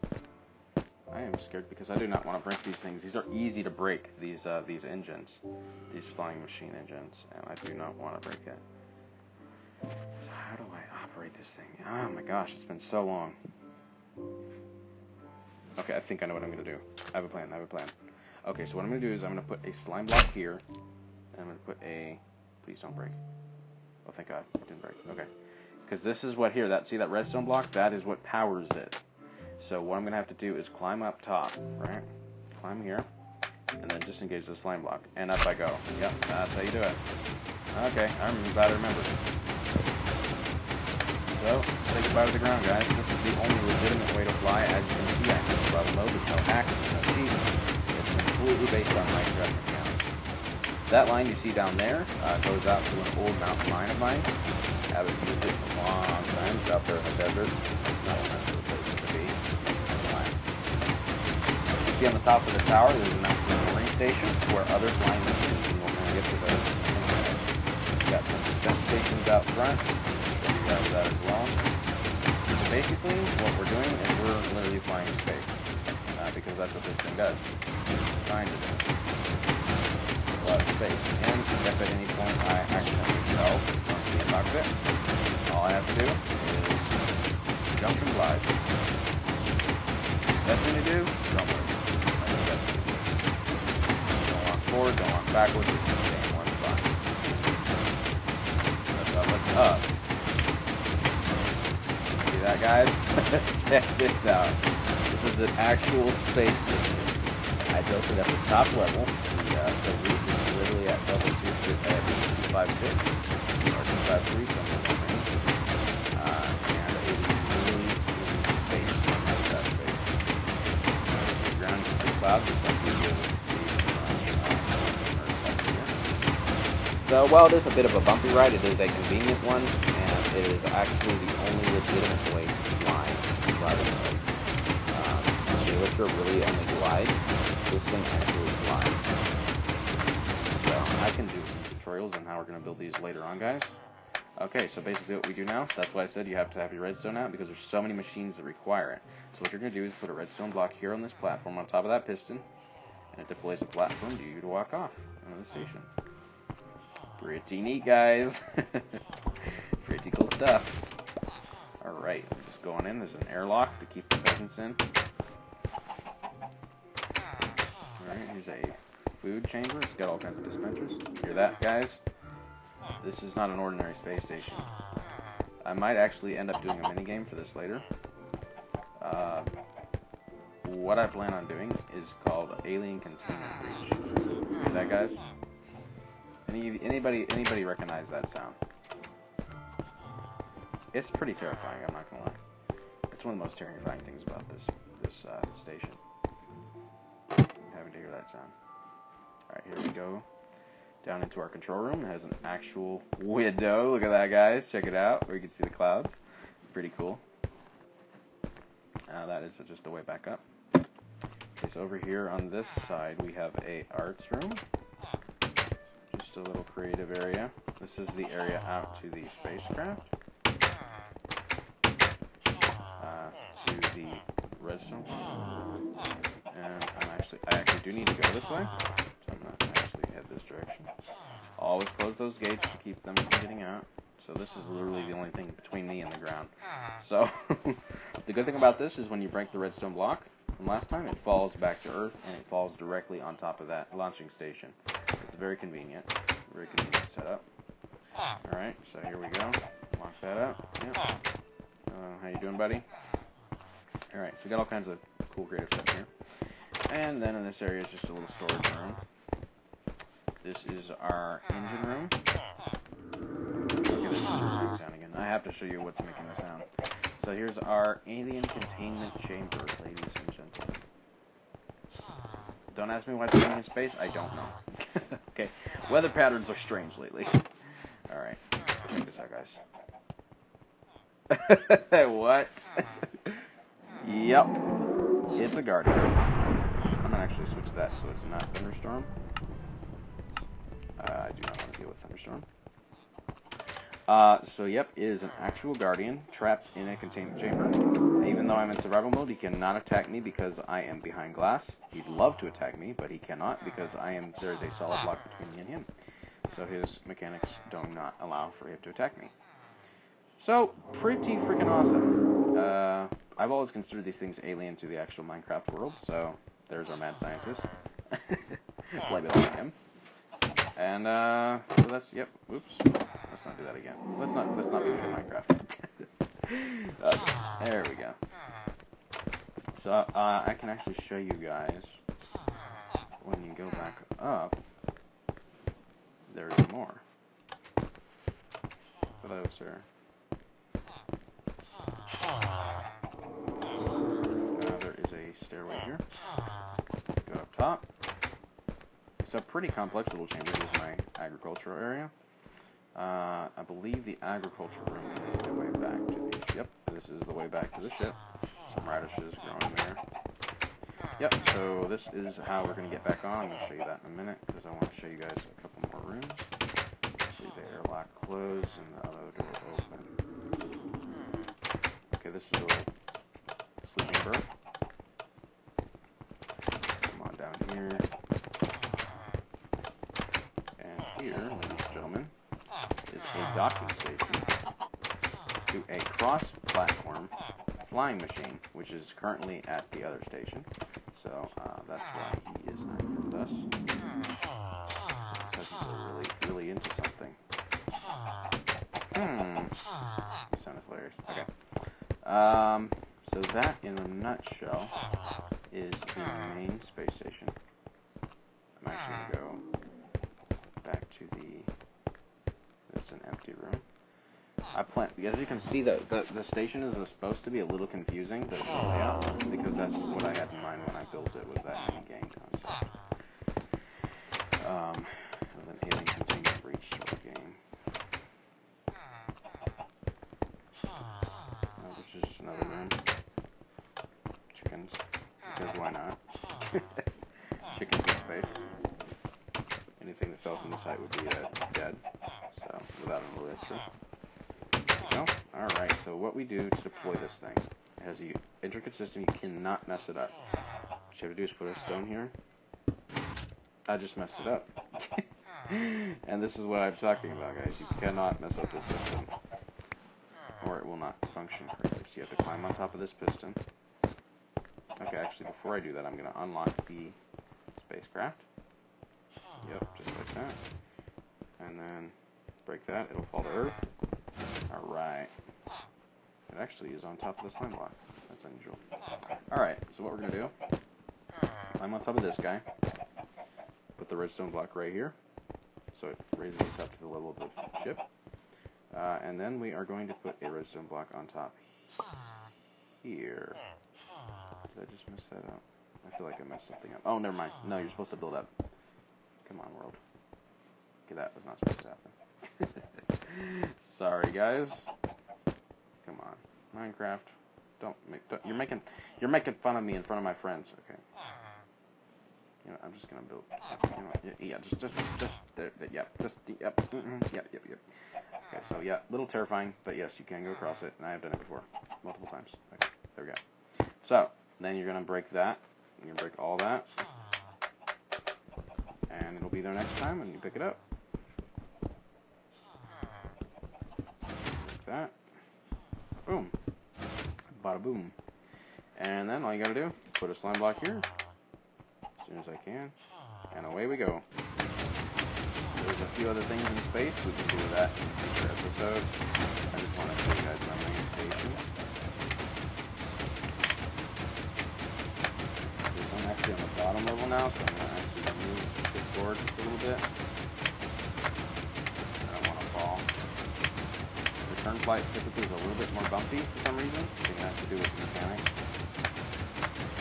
I am scared because I do not want to break these things. These are easy to break, these engines. These flying machine engines. And I do not want to break it. So how do I operate this thing? Oh my gosh, it's been so long. Okay, I think I know what I'm going to do. I have a plan, Okay, so what I'm going to do is I'm going to put a slime block here. And I'm going to put a... Please don't break. Oh, thank God, it didn't break. Okay. Because this is what here, see that redstone block? That is what powers it. So what I'm going to have to do is climb up top, right? Climb here. And then disengage the slime block. And up I go. Yep, that's how you do it. Okay, I'm about to remember. So, say goodbye to the ground, guys. This is the only legitimate way to fly. As you can see, I have level mode. There's no hacks, there's no cheats. It's completely based on Minecraft mechanics. That line you see down there goes out to an old mountain line of mine. I haven't used it in a long time. It's out there in the desert. It's not a nice little place to be. You see on the top of the tower, there's an actual mooring station where other flying machines can normally get to those. We've got some defense stations out front. That as well. So basically, what we're doing is we're literally flying in space, because that's what this thing does. It's trying to do. A lot of space. And if at any point I accidentally fell onto the cockpit, all I have to do is jump and glide. Best thing to do, don't move. Don't walk forward, don't walk backwards, just stay in one spot. Let's up. That, guys? Check this out. This is an actual space station. I built it at the top level. The roof is literally at level 256 or 253, something like that. And it is really in space. That space. The ground is the clouds, just like you'll be able to see from So while it is a bit of a bumpy ride, it is a convenient one. It is actually the only legitimate way to fly gliding mode. The Elytra really only glides. This thing actually flies. So I can do some tutorials on how we're going to build these later on, guys. Okay, so basically what we do now, that's why I said you have to have your redstone out, because there's so many machines that require it. So what you're going to do is put a redstone block here on this platform on top of that piston, and it deploys a platform for you to walk off into the station. Pretty neat, guys. Pretty cool stuff. Alright, just going in. There's an airlock to keep the peasants in. Alright, here's a food chamber. It's got all kinds of dispensers. Hear that, guys? This is not an ordinary space station. I might actually end up doing a minigame for this later. What I plan on doing is called Alien Containment Breach. Hear that, guys? Anybody recognize that sound? It's pretty terrifying, I'm not gonna lie. It's one of the most terrifying things about this station. Having to hear that sound. Alright, here we go. Down into our control room. It has an actual window. Look at that, guys. Check it out, where you can see the clouds. Pretty cool. That is just a way back up. Okay, so over here on this side, we have a arts room. Just a little creative area. This is the area out to the spacecraft. To the redstone. And I actually do need to go this way. So I'm not actually head this direction. Always close those gates to keep them from getting out. So this is literally the only thing between me and the ground. So the good thing about this is when you break the redstone block from last time, it falls back to Earth and it falls directly on top of that launching station. It's very convenient. Very convenient setup. Alright, so here we go. Lock that up. Yep. How you doing, buddy? Alright, so we got all kinds of cool creative stuff here. And then in this area is just a little storage room. This is our engine room. Okay, this is making sound again. I have to show you what's making the sound. So here's our alien containment chamber, ladies and gentlemen. Don't ask me why it's going in space. I don't know. Okay, weather patterns are strange lately. Alright, check this out, guys. What? Yep, it's a Guardian. I'm gonna actually switch that so it's not Thunderstorm. I do not want to deal with Thunderstorm. So yep, it is an actual Guardian trapped in a containment chamber. Even though I'm in survival mode, he cannot attack me because I am behind glass. He'd love to attack me, but he cannot because there is a solid block between me and him. So his mechanics do not allow for him to attack me. So, pretty freaking awesome. I've always considered these things alien to the actual Minecraft world, so there's our mad scientist. Blame it on him. And, so that's, yep, oops. Let's not do that again. Let's not be into Minecraft. There we go. So, I can actually show you guys, when you go back up, there's more. Hello, sir. There is a stairway here. Go up top. It's a pretty complex little chamber. Here's my agricultural area. I believe the agriculture room is the way back to the ship. This is the way back to the ship. Some radishes growing there. Yep, so this is how we're going to get back on. I'm going to show you that in a minute because I want to show you guys a couple more rooms. See the airlock close and the other door open. Okay, this is a little sleeping berth. Come on down here. And here, ladies and gentlemen, is a docking station to a cross-platform flying machine, which is currently at the other station. So that's why he is not here with us. Because he's really into something. This sound is hilarious. Okay. So that, in a nutshell, is the main space station. I'm actually going to go back to it's an empty room. As you can see, the station is supposed to be a little confusing, the layout, because that's what I had in mind when I built it, was that mini game concept. With an alien containment breach sort of game. This is just another room. Chickens, because why not? Chickens in space. Anything that fell from this height would be dead, so without an elytra. No? Alright, so what we do to deploy this thing, it has an intricate system, you cannot mess it up. What you have to do is put a stone here. I just messed it up. And this is what I'm talking about, guys. You cannot mess up the system, or it will not function correctly. So you have to climb on top of this piston. Okay, actually, before I do that, I'm going to unlock the spacecraft. Yep, just like that. And then break that. It'll fall to Earth. Alright. It actually is on top of the slime block. That's unusual. Alright, so what we're going to do, climb on top of this guy. Put the redstone block right here, so it raises us up to the level of the ship. And then we are going to put a redstone block on top here. Did I just mess that up? I feel like I messed something up. Oh, never mind. No, you're supposed to build up. Come on, world. Okay, that was not supposed to happen. Sorry, guys. Come on, Minecraft. You're making fun of me in front of my friends. Okay. You know, I'm just gonna build. You know, yeah, just there. Yep. Yep. Yep. Okay, so yeah, a little terrifying, but yes, you can go across it, and I have done it before, multiple times. Okay, there we go. So then you're gonna break that. You're gonna break all that, and it'll be there next time, and you pick it up. Like that. Boom. Bada boom. And then all you gotta do, put a slime block here, as soon as I can, and away we go. There's a few other things in space. We can do that in a future episode. I just want to show you guys my main station. I'm actually on the bottom level now, so I'm going to actually move this forward just a little bit. I don't want to fall. Return flight typically is a little bit more bumpy for some reason. I think it has to do with the mechanics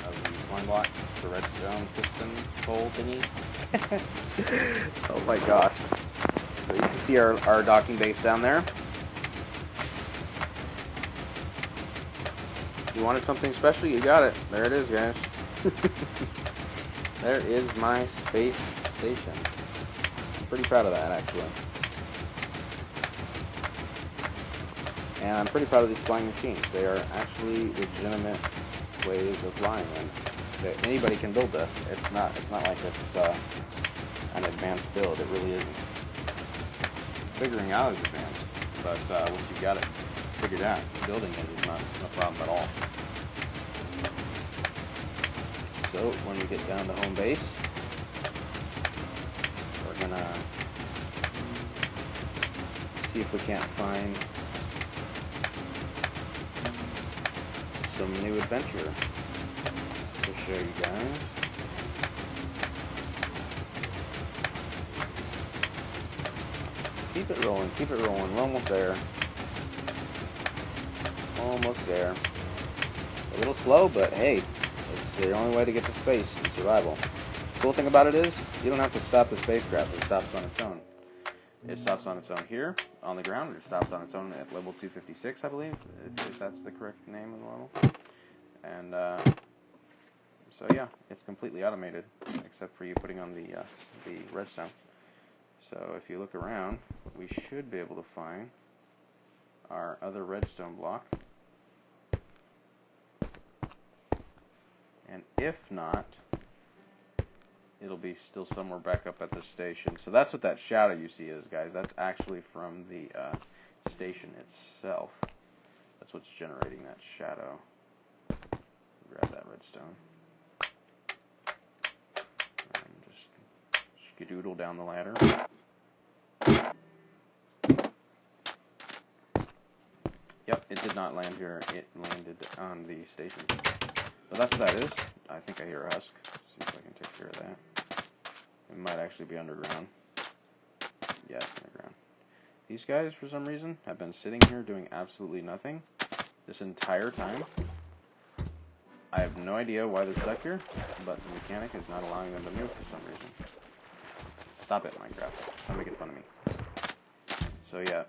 of the slime block, the redstone piston hole thingy. Oh my gosh. So you can see our docking base down there. You wanted something special? You got it. There it is, guys. There is my space station. I'm pretty proud of that, actually. And I'm pretty proud of these flying machines. They are actually legitimate ways of flying, and anybody can build this. It's not like it's an advanced build. It really isn't. Figuring out is advanced, but once you've got it figured out, building it is not a problem at all. So when we get down to home base, we're gonna see if we can't find some new adventure to show you guys. Keep it rolling, keep it rolling. We're almost there. Almost there. A little slow, but hey, it's the only way to get to space and survival. The cool thing about it is, you don't have to stop the spacecraft. It stops on its own. It stops on its own here, on the ground. It stops on its own at level 256, I believe, if that's the correct name of the level. And so yeah, it's completely automated, except for you putting on the redstone. So if you look around, we should be able to find our other redstone block. And if not, it'll be still somewhere back up at the station. So that's what that shadow you see is, guys. That's actually from the station itself. That's what's generating that shadow. Grab that redstone. And just skedoodle down the ladder. Yep, it did not land here. It landed on the station. So that's what that is. I think I hear a husk. See if I can take care of that. It might actually be underground. Yeah, it's underground. These guys, for some reason, have been sitting here doing absolutely nothing this entire time. I have no idea why they're stuck here, but the mechanic is not allowing them to move for some reason. Stop it, Minecraft. Don't make fun of me. So yeah,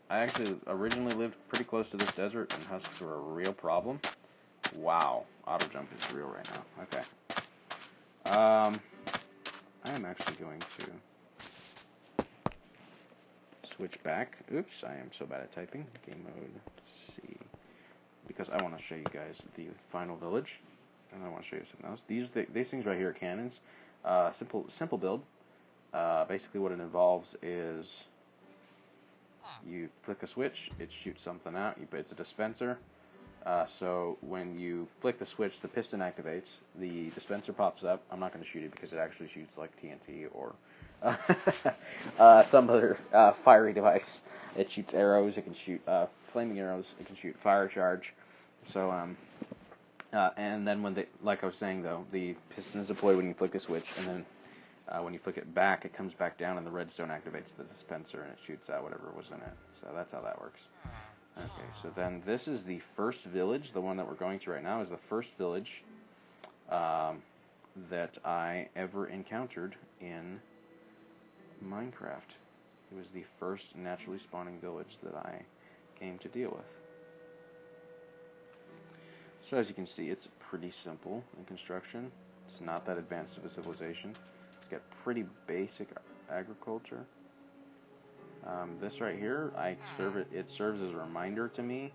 I actually originally lived pretty close to this desert, and husks were a real problem. Wow, auto jump is real right now. Okay. I am actually going to switch back. Oops, I am so bad at typing. Game mode C. Because I want to show you guys the final village, and I want to show you something else. These things right here are cannons. Simple build. Basically what it involves is you flick a switch, it shoots something out. It's a dispenser. So when you flick the switch, the piston activates, the dispenser pops up. I'm not going to shoot it because it actually shoots like TNT or some other fiery device. It shoots arrows, it can shoot flaming arrows, it can shoot fire charge. So, and then like I was saying though, the piston is deployed when you flick the switch, and then when you flick it back, it comes back down and the redstone activates the dispenser and it shoots out whatever was in it. So that's how that works. Okay, so then this is the first village. The one that we're going to right now is the first village that I ever encountered in Minecraft. It was the first naturally spawning village that I came to deal with. So as you can see, it's pretty simple in construction. It's not that advanced of a civilization. It's got pretty basic agriculture. This right here, it serves as a reminder to me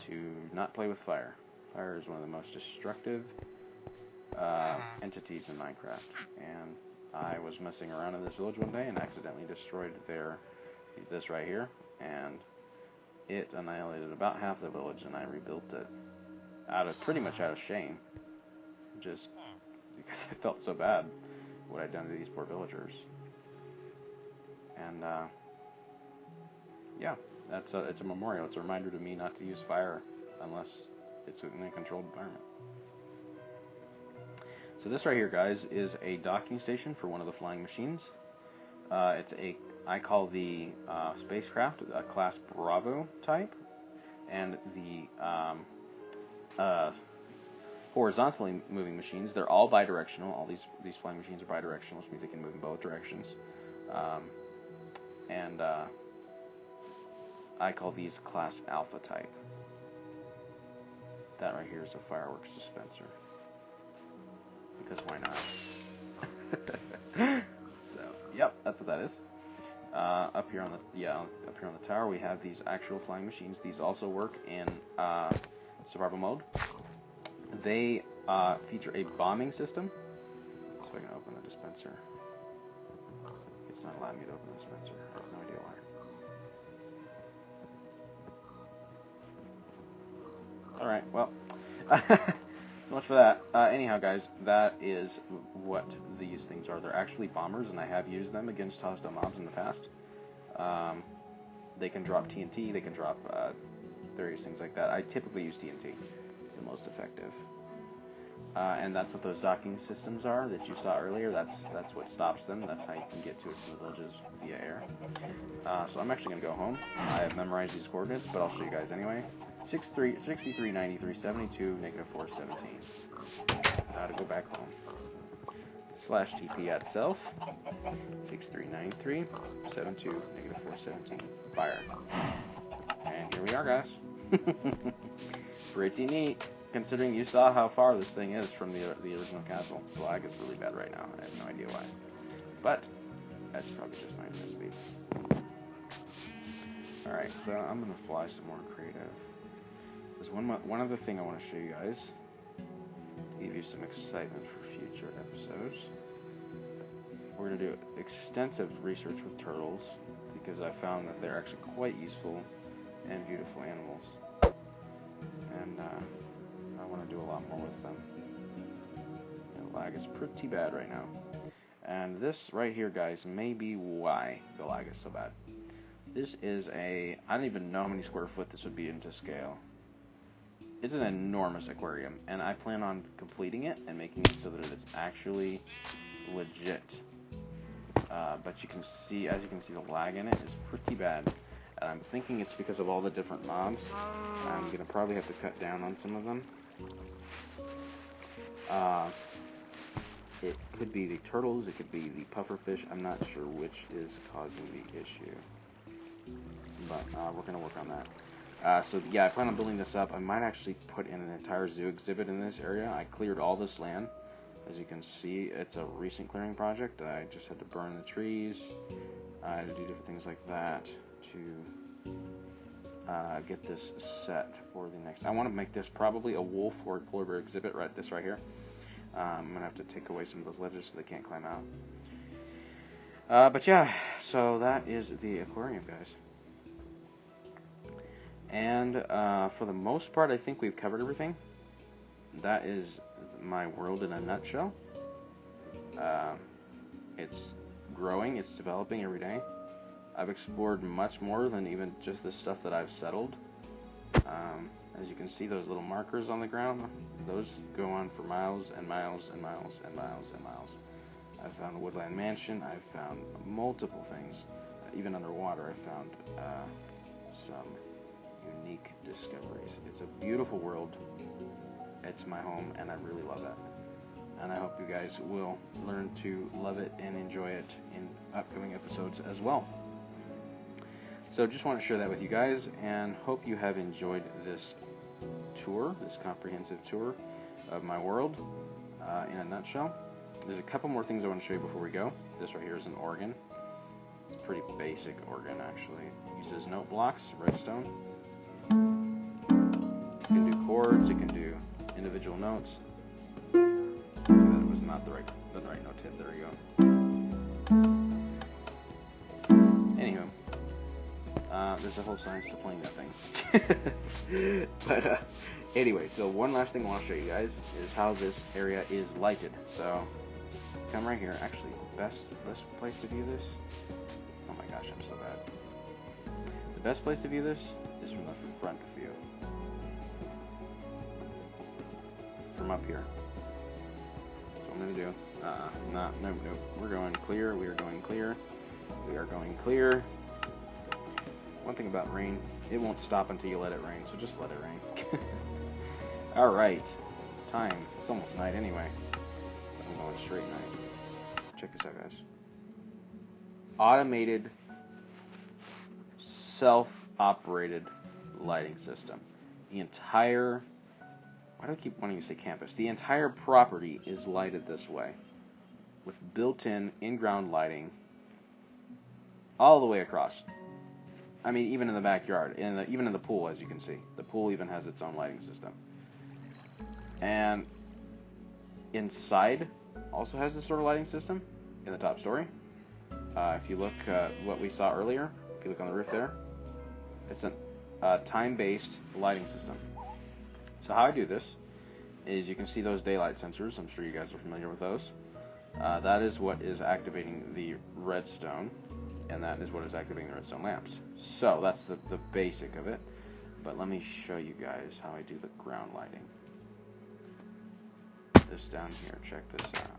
to not play with fire. Fire is one of the most destructive entities in Minecraft, and I was messing around in this village one day and accidentally destroyed this right here, and it annihilated about half the village, and I rebuilt it pretty much out of shame, just because I felt so bad what I'd done to these poor villagers. And yeah, it's a memorial. It's a reminder to me not to use fire unless it's in a controlled environment. So this right here, guys, is a docking station for one of the flying machines. I call the spacecraft a class Bravo type, and the horizontally moving machines, they're all bidirectional. All these flying machines are bidirectional, which means they can move in both directions. I call these class Alpha type. That right here is a fireworks dispenser. Because why not? So, yep, that's what that is. Up here on the tower, we have these actual flying machines. These also work in survival mode. They feature a bombing system. So I can open the dispenser. It's not allowing me to open the dispenser. I have no idea why. Alright, well, so much for that. Anyhow, guys, that is what these things are. They're actually bombers, and I have used them against hostile mobs in the past. They can drop TNT, they can drop various things like that. I typically use TNT. It's the most effective. And that's what those docking systems are that you saw earlier. That's what stops them. That's how you can get to it from the villages via air. So I'm actually going to go home. I have memorized these coordinates, but I'll show you guys anyway. 63, 93, 72, negative 417. Now to go back home. /TP at self. 6393, 72, negative 417. Fire. And here we are, guys. Pretty neat. Considering you saw how far this thing is from the original castle. The lag is really bad right now. I have no idea why. But that's probably just my internet speed. Alright, so I'm going to fly some more creative. There's one other thing I want to show you guys. To give you some excitement for future episodes. We're going to do extensive research with turtles, because I found that they're actually quite useful and beautiful animals. And I want to do a lot more with them. The lag is pretty bad right now. And this right here, guys, may be why the lag is so bad. This is I don't even know how many square foot this would be into scale. It's an enormous aquarium, and I plan on completing it and making it so that it's actually legit. But you can see, as you can see, the lag in it is pretty bad. And I'm thinking it's because of all the different mobs. I'm going to probably have to cut down on some of them. It could be the turtles, it could be the pufferfish. I'm not sure which is causing the issue. But we're going to work on that. So yeah, I plan on building this up. I might actually put in an entire zoo exhibit in this area. I cleared all this land. As you can see, it's a recent clearing project. I just had to burn the trees. I had to do different things like that to get this set for the next. I want to make this probably a wolf or a polar bear exhibit. Right, this right here. I'm gonna have to take away some of those ledges so they can't climb out. But yeah, so that is the aquarium, guys. And for the most part, I think we've covered everything. That is my world in a nutshell. It's growing, it's developing every day. I've explored much more than even just the stuff that I've settled. As you can see, those little markers on the ground, those go on for miles and miles and miles and miles and miles. I've found a woodland mansion, I've found multiple things. Even underwater, I found some unique discoveries. It's a beautiful world. It's my home, and I really love it. And I hope you guys will learn to love it and enjoy it in upcoming episodes as well. So just want to share that with you guys, and hope you have enjoyed this tour, this comprehensive tour of my world in a nutshell. There's a couple more things I want to show you before we go. This right here is an organ. It's a pretty basic organ, actually. It uses note blocks, redstone. It can do chords, it can do individual notes. That was not the right note tip. There we go. Anywho, there's a whole science to playing that thing. But anyway, so one last thing I want to show you guys is how this area is lighted. So come right here. Actually, best place to view this. Oh my gosh, I'm so bad. The best place to view this is from the front view. From up here. So what I'm gonna do. No. We're going clear. We are going clear. We are going clear. One thing about rain, it won't stop until you let it rain, so just let it rain. Alright. Time. It's almost night anyway. I'm going straight night. Check this out, guys. Automated, self-operated lighting system. The entire... Why do I keep wanting to say campus? The entire property is lighted this way, with built-in in-ground lighting all the way across. I mean, even in the backyard, even in the pool, as you can see. The pool even has its own lighting system. And inside also has this sort of lighting system in the top story. If you look at what we saw earlier, if you look on the roof there, it's a time-based lighting system. So how I do this is you can see those daylight sensors. I'm sure you guys are familiar with those. That is what is activating the redstone, and that is what is activating the redstone lamps. So that's the basic of it. But let me show you guys how I do the ground lighting. This down here, check this out.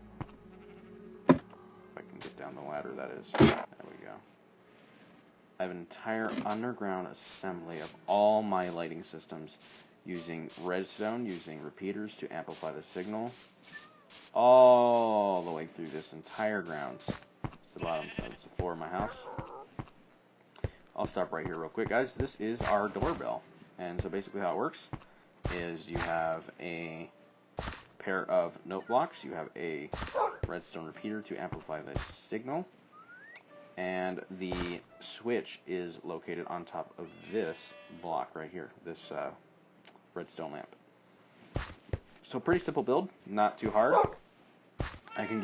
If I can get down the ladder, that is. There we go. I have an entire underground assembly of all my lighting systems using redstone, using repeaters to amplify the signal all the way through this entire grounds. It's the bottom, it's the floor of my house. I'll stop right here real quick, guys. This is our doorbell. And so basically how it works is you have a pair of note blocks, you have a redstone repeater to amplify the signal, and the switch is located on top of this block right here, this redstone lamp. So pretty simple build, not too hard. I can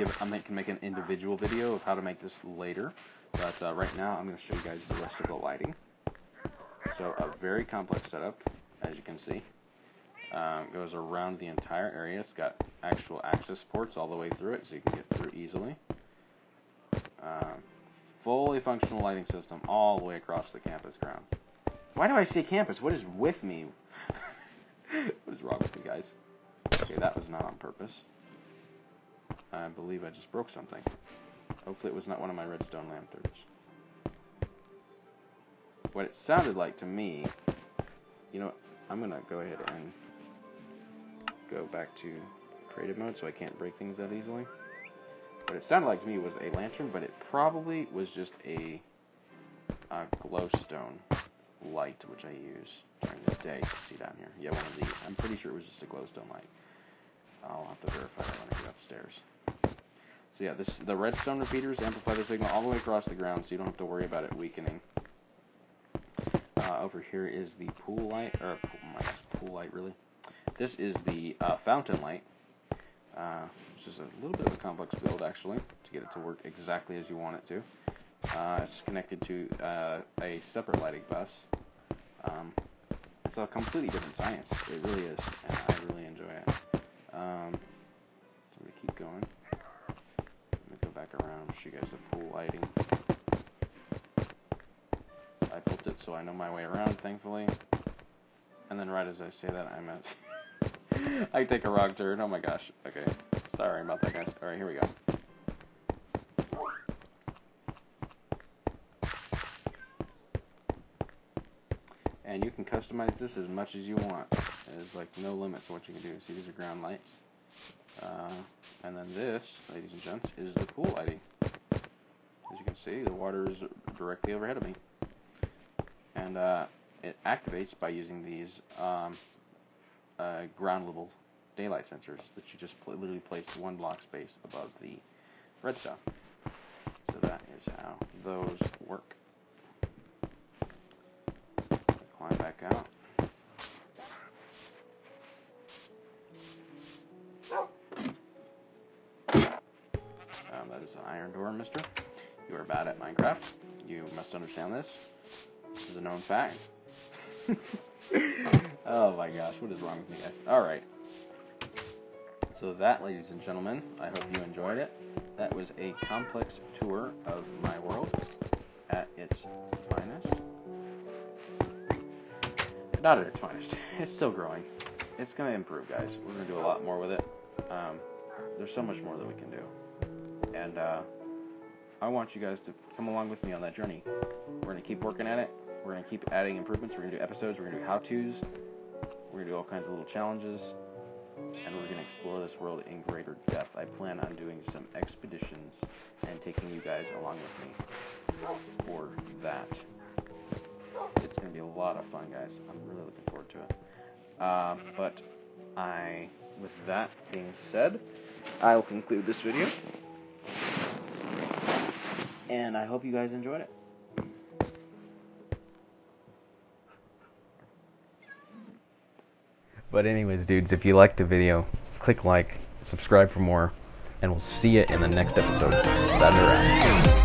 make an individual video of how to make this later, but right now I'm going to show you guys the rest of the lighting. So a very complex setup, as you can see. Goes around the entire area. It's got actual access ports all the way through it, so you can get through easily. Fully functional lighting system all the way across the campus ground. Why do I say campus? What is with me? What is wrong with you guys? Okay, that was not on purpose. I believe I just broke something. Hopefully it was not one of my redstone lanterns. What it sounded like to me, you know, I'm going to go ahead and go back to creative mode so I can't break things that easily. What it sounded like to me was a lantern, but it probably was just a glowstone light, which I use during the day. See down here. Yeah, one of these. I'm pretty sure it was just a glowstone light. I'll have to verify that when I get upstairs. So yeah, the redstone repeaters amplify the signal all the way across the ground, so you don't have to worry about it weakening. Over here is the pool light, or oh my gosh, pool light really. This is the fountain light. It's is a little bit of a complex build actually, to get it to work exactly as you want it to. It's connected to a separate lighting bus. It's a completely different science. It really is, and I really enjoy it. So I'm going to keep going. I'm going to go back around and show you guys the pool lighting. I built it so I know my way around, thankfully. And then right as I say that, I'm at... I take a wrong turn. Oh my gosh. Okay. Sorry about that, guys. Alright, here we go. And you can customize this as much as you want. There's like no limit to what you can do. See, these are ground lights. And then this, ladies and gents, is the pool lighting. As you can see, the water is directly overhead of me. And it activates by using these ground level daylight sensors that you just literally place one block space above the redstone. So that is how those work. Climb back out. That is an iron door, mister. You are bad at Minecraft. You must understand this. This is a known fact. Oh my gosh, what is wrong with me, guys? Alright. So that, ladies and gentlemen, I hope you enjoyed it. That was a complex tour of my world at its finest. Not at its finest. It's still growing. It's going to improve, guys. We're going to do a lot more with it. There's so much more that we can do. And I want you guys to come along with me on that journey. We're going to keep working at it. We're going to keep adding improvements. We're going to do episodes. We're going to do how-tos. We're going to do all kinds of little challenges. And we're going to explore this world in greater depth. I plan on doing some expeditions and taking you guys along with me for that. It's going to be a lot of fun, guys. I'm really looking forward to it. But with that being said, I will conclude this video. And I hope you guys enjoyed it. But anyways, dudes, if you liked the video, click like, subscribe for more, and we'll see you in the next episode. That